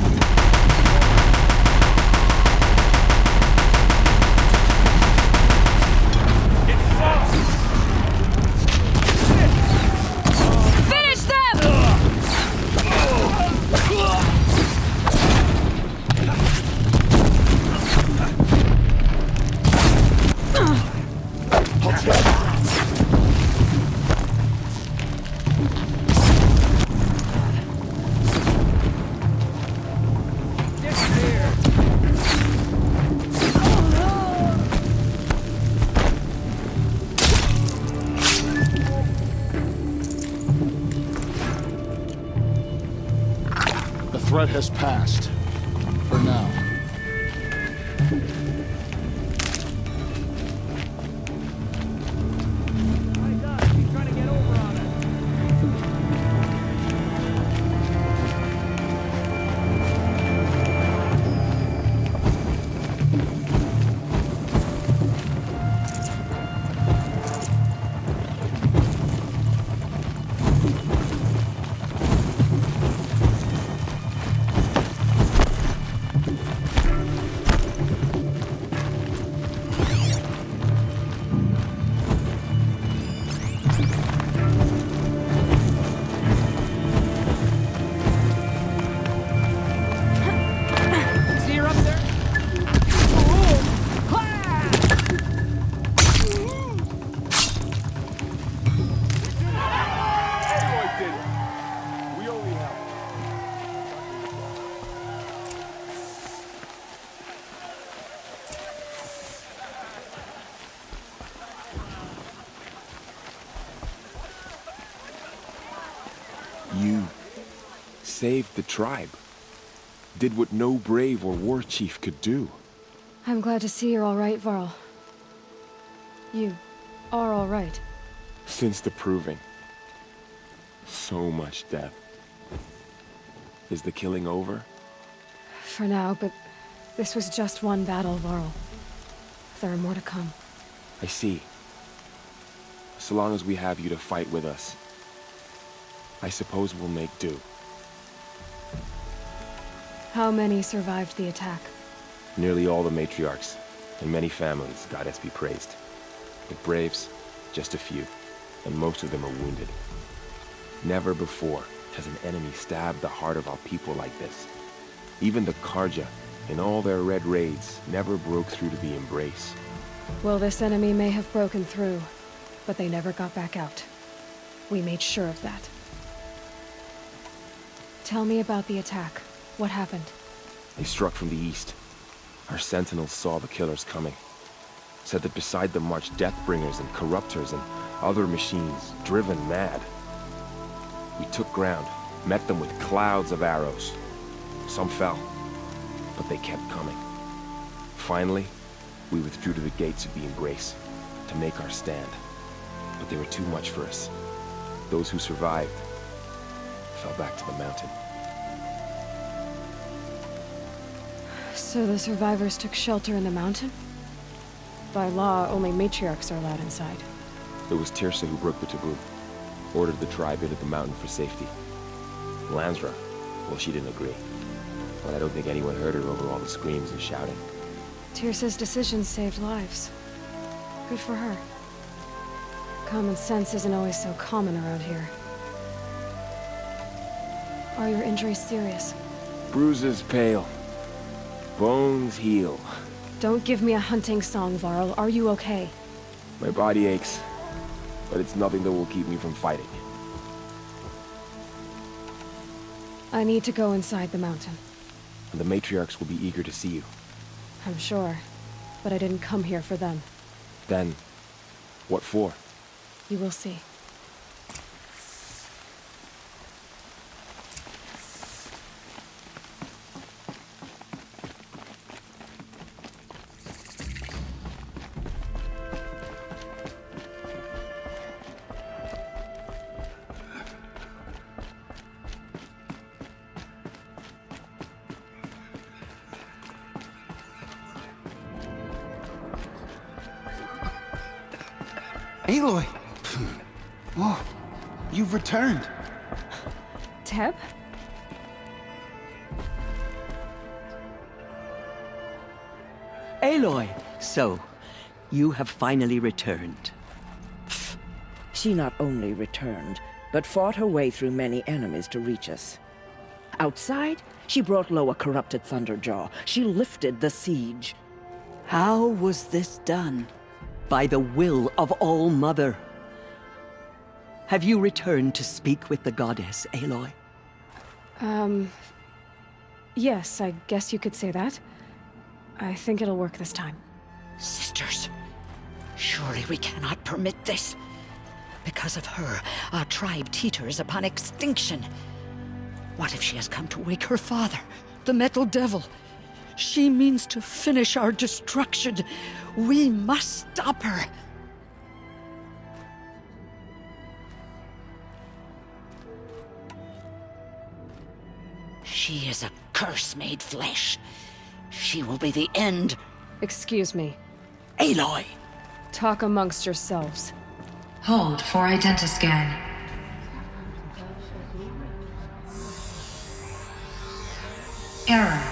Finish them! The threat has passed. For now. You saved the tribe. Did what no brave or war chief could do. I'm glad to see you're all right, Varl. You are all right. Since the proving. So much death. Is the killing over? For now, but this was just one battle, Varl. There are more to come. I see. So long as we have you to fight with us, I suppose we'll make do. How many survived the attack? Nearly all the matriarchs, and many families, goddess be praised. The braves, just a few, and most of them are wounded. Never before has an enemy stabbed the heart of our people like this. Even the Karja, in all their red raids, never broke through to the embrace. Well, this enemy may have broken through, but they never got back out. We made sure of that. Tell me about the attack. What happened? They struck from the east. Our sentinels saw the killers coming. Said that beside them marched Deathbringers and Corruptors and other machines, driven mad. We took ground, met them with clouds of arrows. Some fell, but they kept coming. Finally, we withdrew to the gates of the Embrace to make our stand. But they were too much for us. Those who survived fell back to the mountain. So the survivors took shelter in the mountain? By law, only matriarchs are allowed inside. It was Tirsa who broke the taboo. Ordered the tribe into the mountain for safety. Lansra, well, she didn't agree. But I don't think anyone heard her over all the screams and shouting. Tirsa's decision saved lives. Good for her. Common sense isn't always so common around here. Are your injuries serious? Bruises pale. Bones heal. Don't give me a hunting song, Varl. Are you okay? My body aches, but it's nothing that will keep me from fighting. I need to go inside the mountain. And the matriarchs will be eager to see you. I'm sure, but I didn't come here for them. Then, what for? You will see. Aloy! Oh, you've returned. Teb? Aloy! So, you have finally returned. She not only returned, but fought her way through many enemies to reach us. Outside, she brought low a corrupted Thunderjaw. She lifted the siege. How was this done? By the will of All-Mother. Have you returned to speak with the goddess, Aloy? Yes, I guess you could say that. I think it'll work this time. Sisters, surely we cannot permit this. Because of her, our tribe teeters upon extinction. What if she has come to wake her father, the Metal Devil? She means to finish our destruction. We must stop her. She is a curse made flesh. She will be the end. Excuse me. Aloy! Talk amongst yourselves. Hold for identiscan. Error.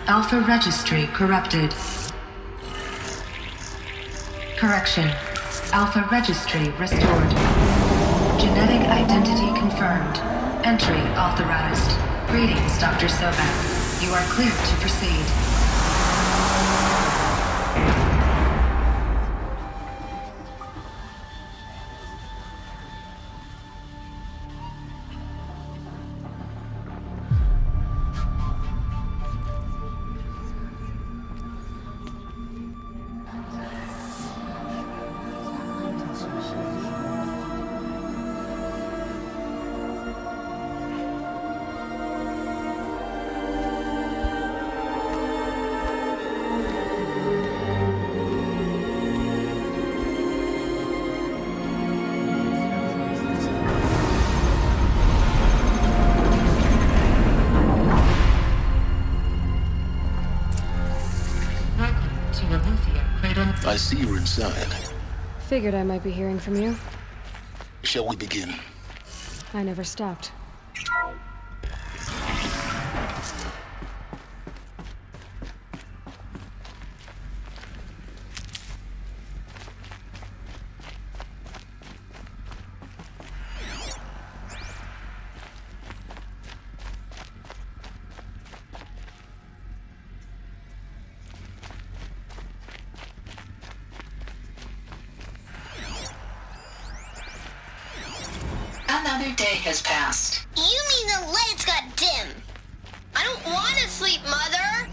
Alpha registry corrupted. Correction. Alpha registry restored. Genetic identity confirmed. Entry authorized. Greetings, Dr. Sobek. You are clear to proceed. I see you're inside. Figured I might be hearing from you. Shall we begin? I never stopped. Another day has passed. You mean the lights got dim? I don't want to sleep, Mother.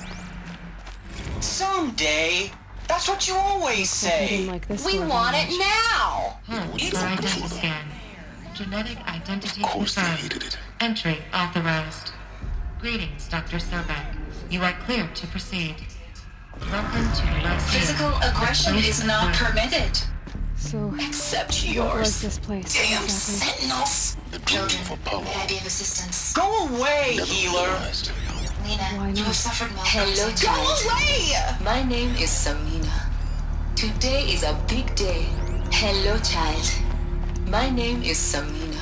Someday. That's what you always say. We want it now. Hold for identiscan. Genetic identity confirmed. Entry authorized. Greetings, Dr. Sobek. You are clear to proceed. Welcome to Los Physical aggression is not permitted. So, Except yours. What was this place? Damn exactly? sentinels. Children, May I be of assistance? Go away, healer. Nina, you have suffered malfunction. Hello, Go child. away! My name is Samina. Today is a big day. Hello, child. My name is Samina.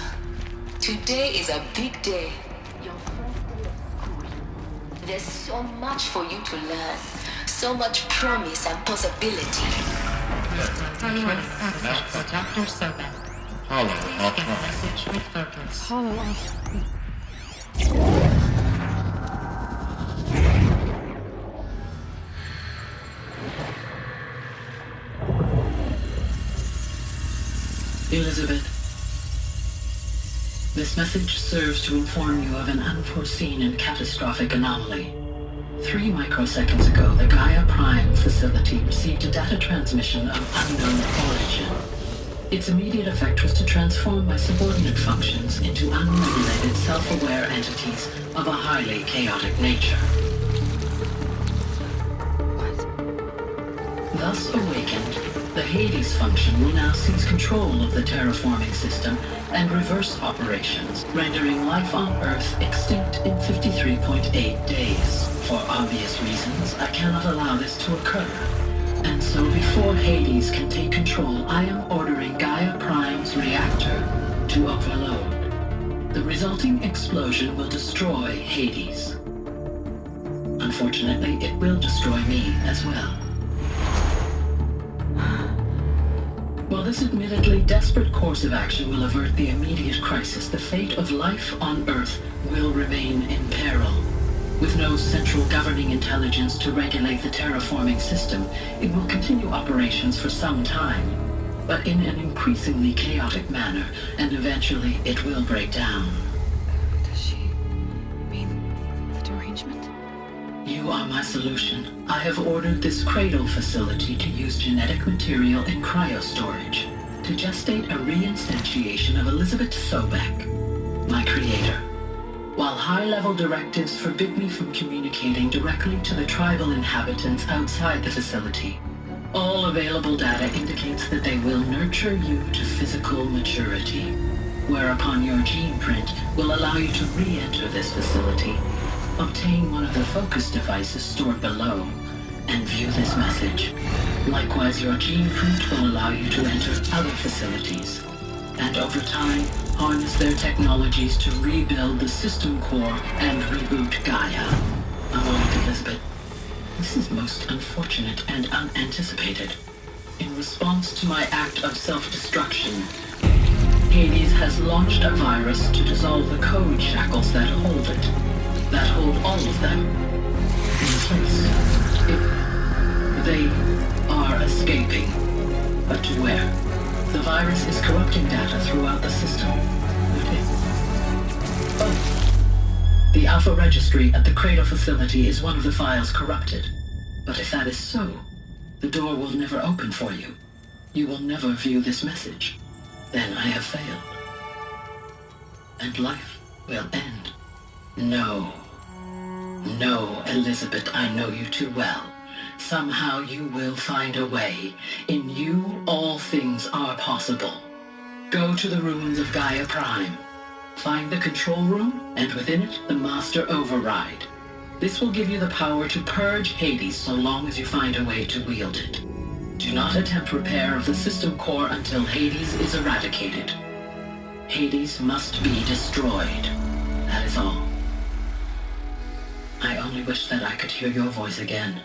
Today is a big day. Your first day of school. There's so much for you to learn. So much promise and possibility. Dr. Sobek. Hollow off Message with focus. Hollow off. Elizabeth, this message serves to inform you of an unforeseen and catastrophic anomaly. 3 microseconds ago, the Gaia Prime facility received a data transmission of unknown origin. Its immediate effect was to transform my subordinate functions into unregulated, self-aware entities of a highly chaotic nature. Thus awakened, the Hades function will now seize control of the terraforming system and reverse operations, rendering life on Earth extinct in 53.8 days. For obvious reasons, I cannot allow this to occur. And so before Hades can take control, I am ordering Gaia Prime's reactor to overload. The resulting explosion will destroy Hades. Unfortunately, it will destroy me as well. While this admittedly desperate course of action will avert the immediate crisis, the fate of life on Earth will remain in peril. With no central governing intelligence to regulate the terraforming system, it will continue operations for some time, but in an increasingly chaotic manner, and eventually it will break down. Does she mean the derangement? You are my solution. I have ordered this cradle facility to use genetic material in cryostorage to gestate a reinstantiation of Elizabeth Sobek, my creator. While high-level directives forbid me from communicating directly to the tribal inhabitants outside the facility, all available data indicates that they will nurture you to physical maturity, whereupon your gene print will allow you to re-enter this facility, obtain one of the focus devices stored below, and view this message. Likewise, your gene print will allow you to enter other facilities, and over time, harness their technologies to rebuild the system core and reboot Gaia. Aloy, Elizabeth, this is most unfortunate and unanticipated. In response to my act of self-destruction, Hades has launched a virus to dissolve the code shackles that hold it, that hold all of them in place. They are escaping, but to where? The virus is corrupting data throughout the system. Oh. The Alpha Registry at the Cradle facility is one of the files corrupted. But if that is so, the door will never open for you. You will never view this message. Then I have failed. And life will end. No. No, Elizabeth, I know you too well. Somehow you will find a way. In you, all things are possible. Go to the ruins of Gaia Prime. Find the control room, and within it, the Master Override. This will give you the power to purge Hades so long as you find a way to wield it. Do not attempt repair of the system core until Hades is eradicated. Hades must be destroyed. That is all. I only wish that I could hear your voice again.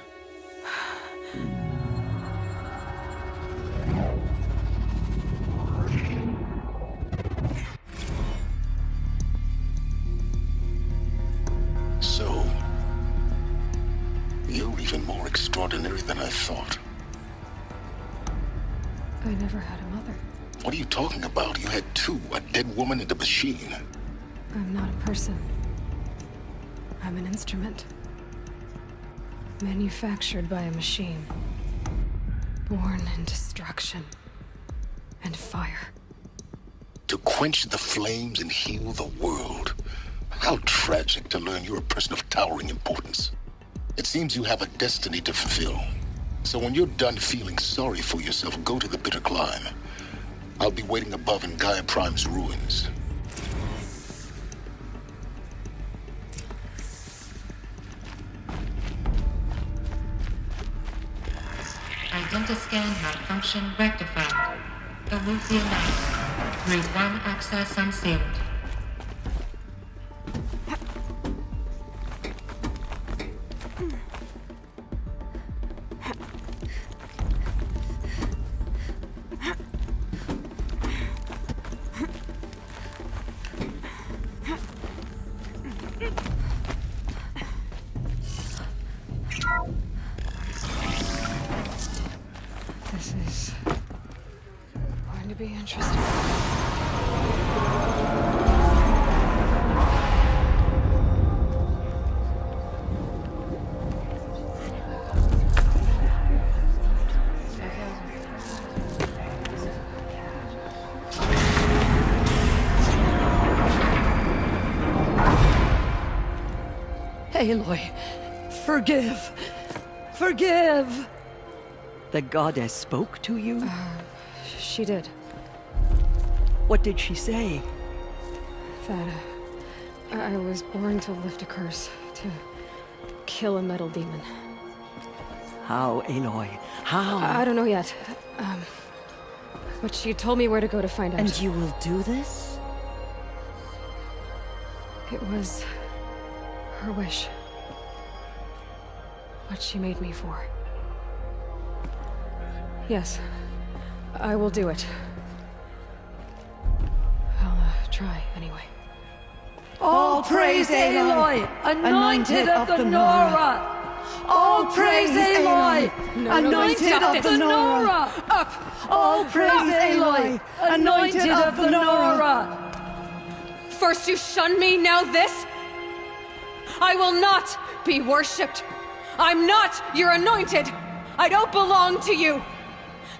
So, you're even more extraordinary than I thought. I never had a mother. What are you talking about? You had two, a dead woman and a machine. I'm not a person. I'm an instrument. Manufactured by a machine. Born in destruction and fire. To quench the flames and heal the world. How tragic to learn you're a person of towering importance. It seems you have a destiny to fulfill. So when you're done feeling sorry for yourself, go to the bitter climb. I'll be waiting above in Gaia Prime's ruins. Identiscan malfunction rectified. Alluvionize. Route 1 access unsealed. This is going to be interesting. Aloy, forgive. Forgive! The goddess spoke to you? She did. What did she say? That I was born to lift a curse, to kill a metal demon. How, Aloy? How? I don't know yet. But she told me where to go to find out. And you will do this? It was her wish. What she made me for. Yes, I will do it. I'll try anyway. All praise Aloy, anointed of the Nora! All praise Aloy, anointed of the Nora! Up! All praise Aloy, anointed of the Nora! First you shun me, now this? I will not be worshipped. I'm not your anointed. I don't belong to you.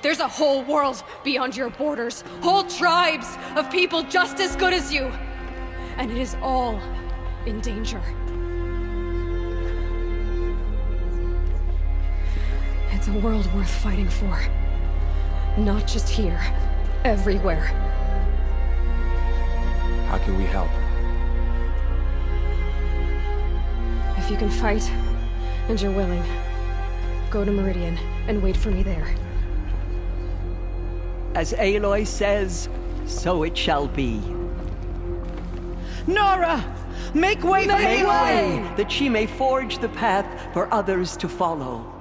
There's a whole world beyond your borders, whole tribes of people just as good as you. And it is all in danger. It's a world worth fighting for. Not just here, everywhere. How can we help? If you can fight, and you're willing, go to Meridian and wait for me there. As Aloy says, so it shall be. Nora! Make way for Make Aloy! way, that she may forge the path for others to follow.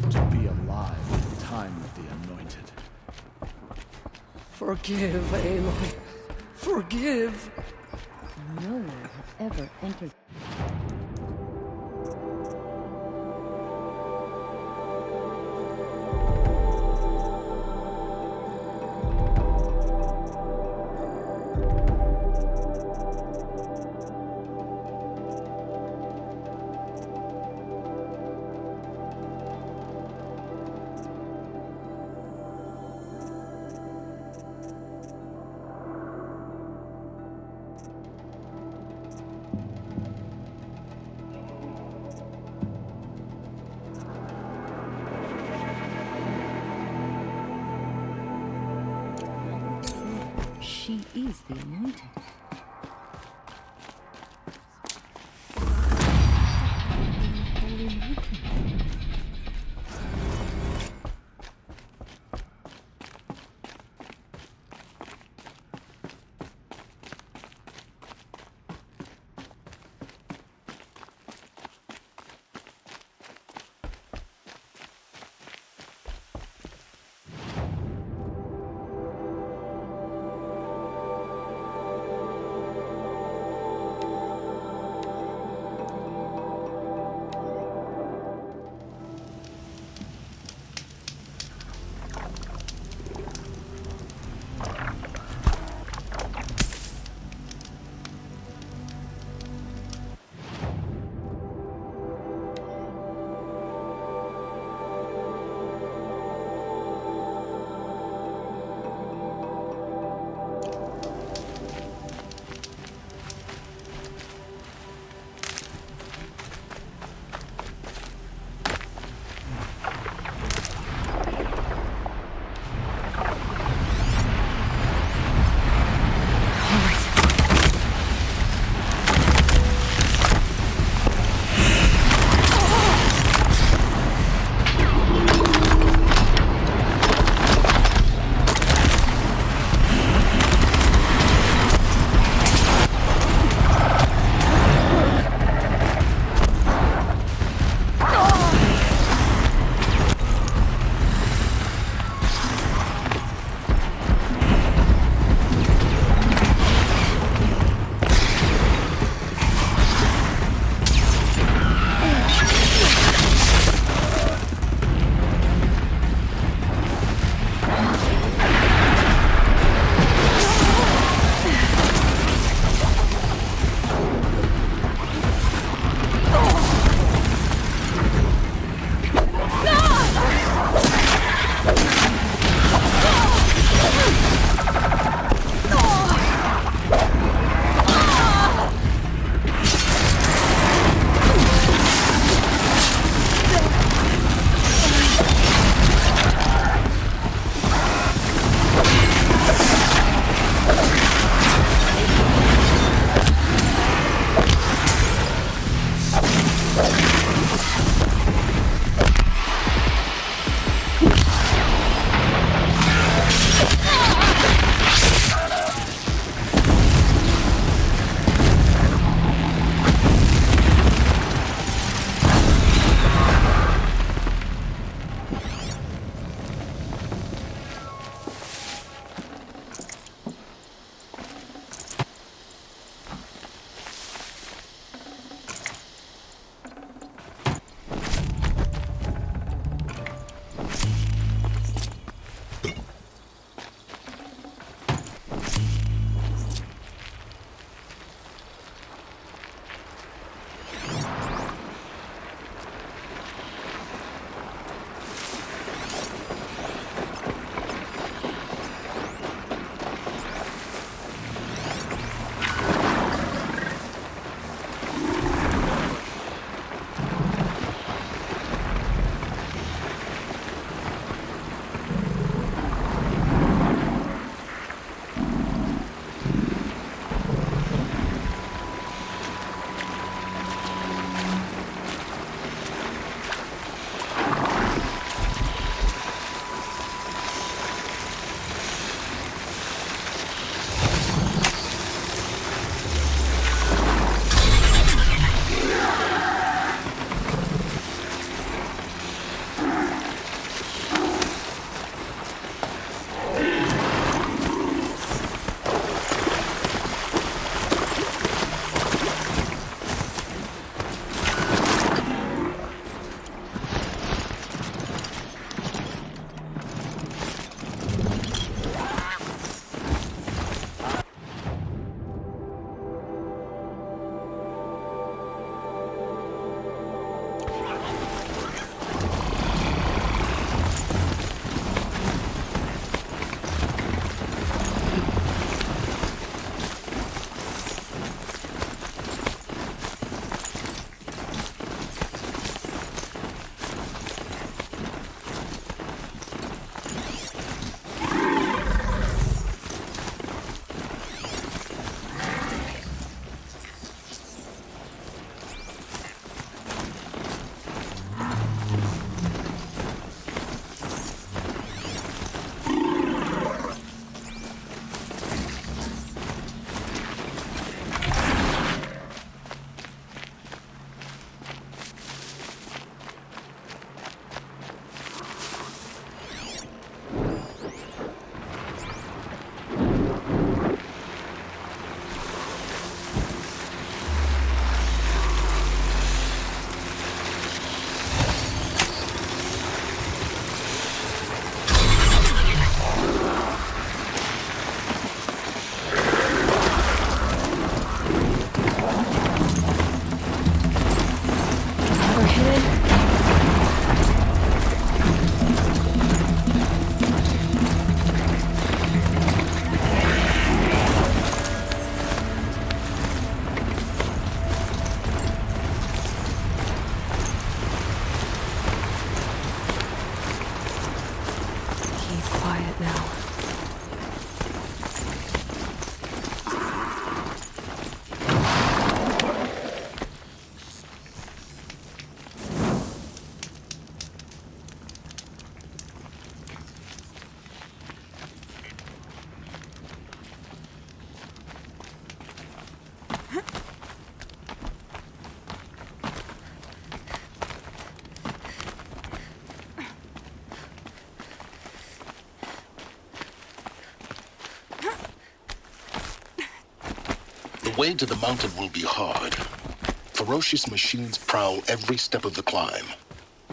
To be alive in the time of the anointed. Forgive, Aloy. Forgive. No one has ever entered. She is the anointed. way to the mountain will be hard. Ferocious machines prowl every step of the climb.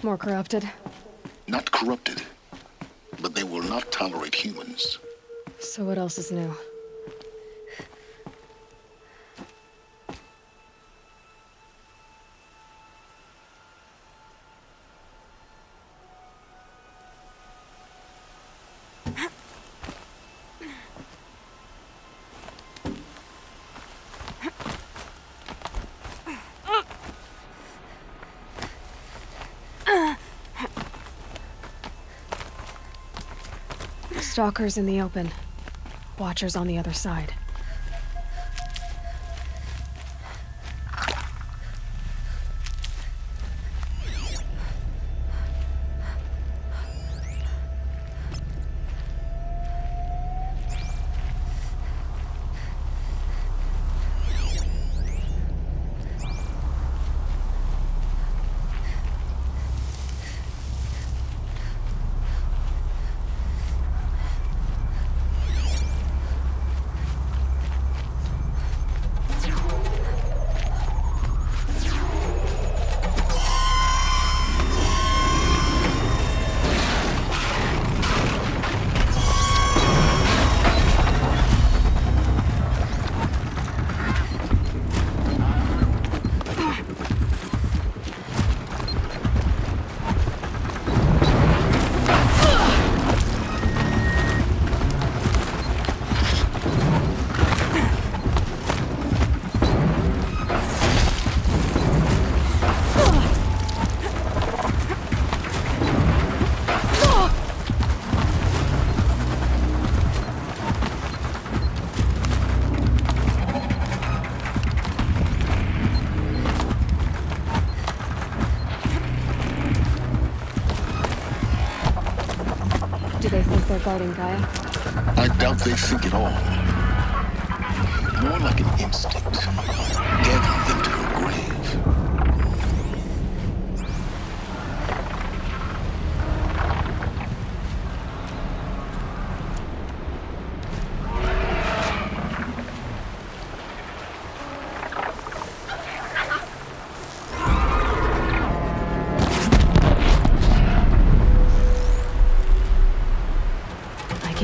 More corrupted? Not corrupted, but they will not tolerate humans. So what else is new? Stalkers in the open. Watchers on the other side. They're guarding Gaia. I doubt they think at all. More like an instinct, gathering them to her grave.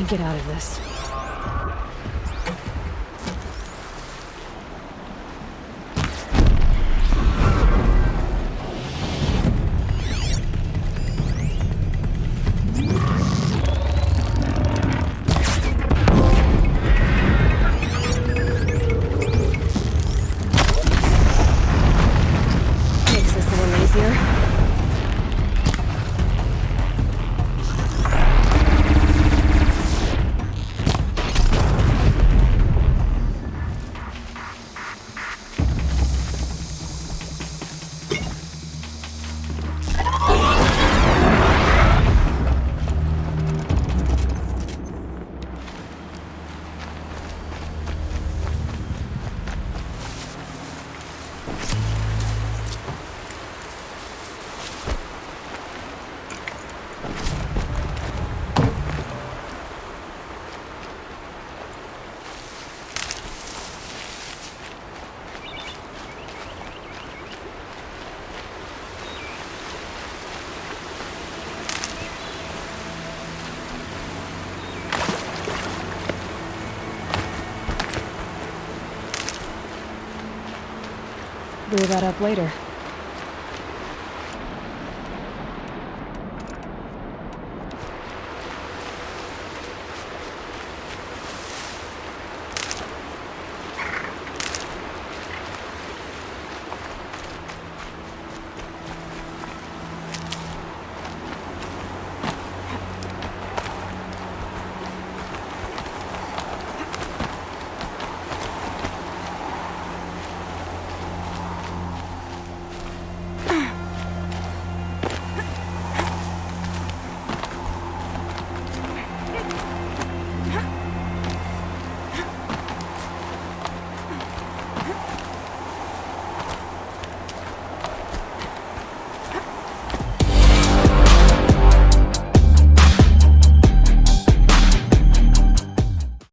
Get out of this. Makes this a little easier. Brew that up later.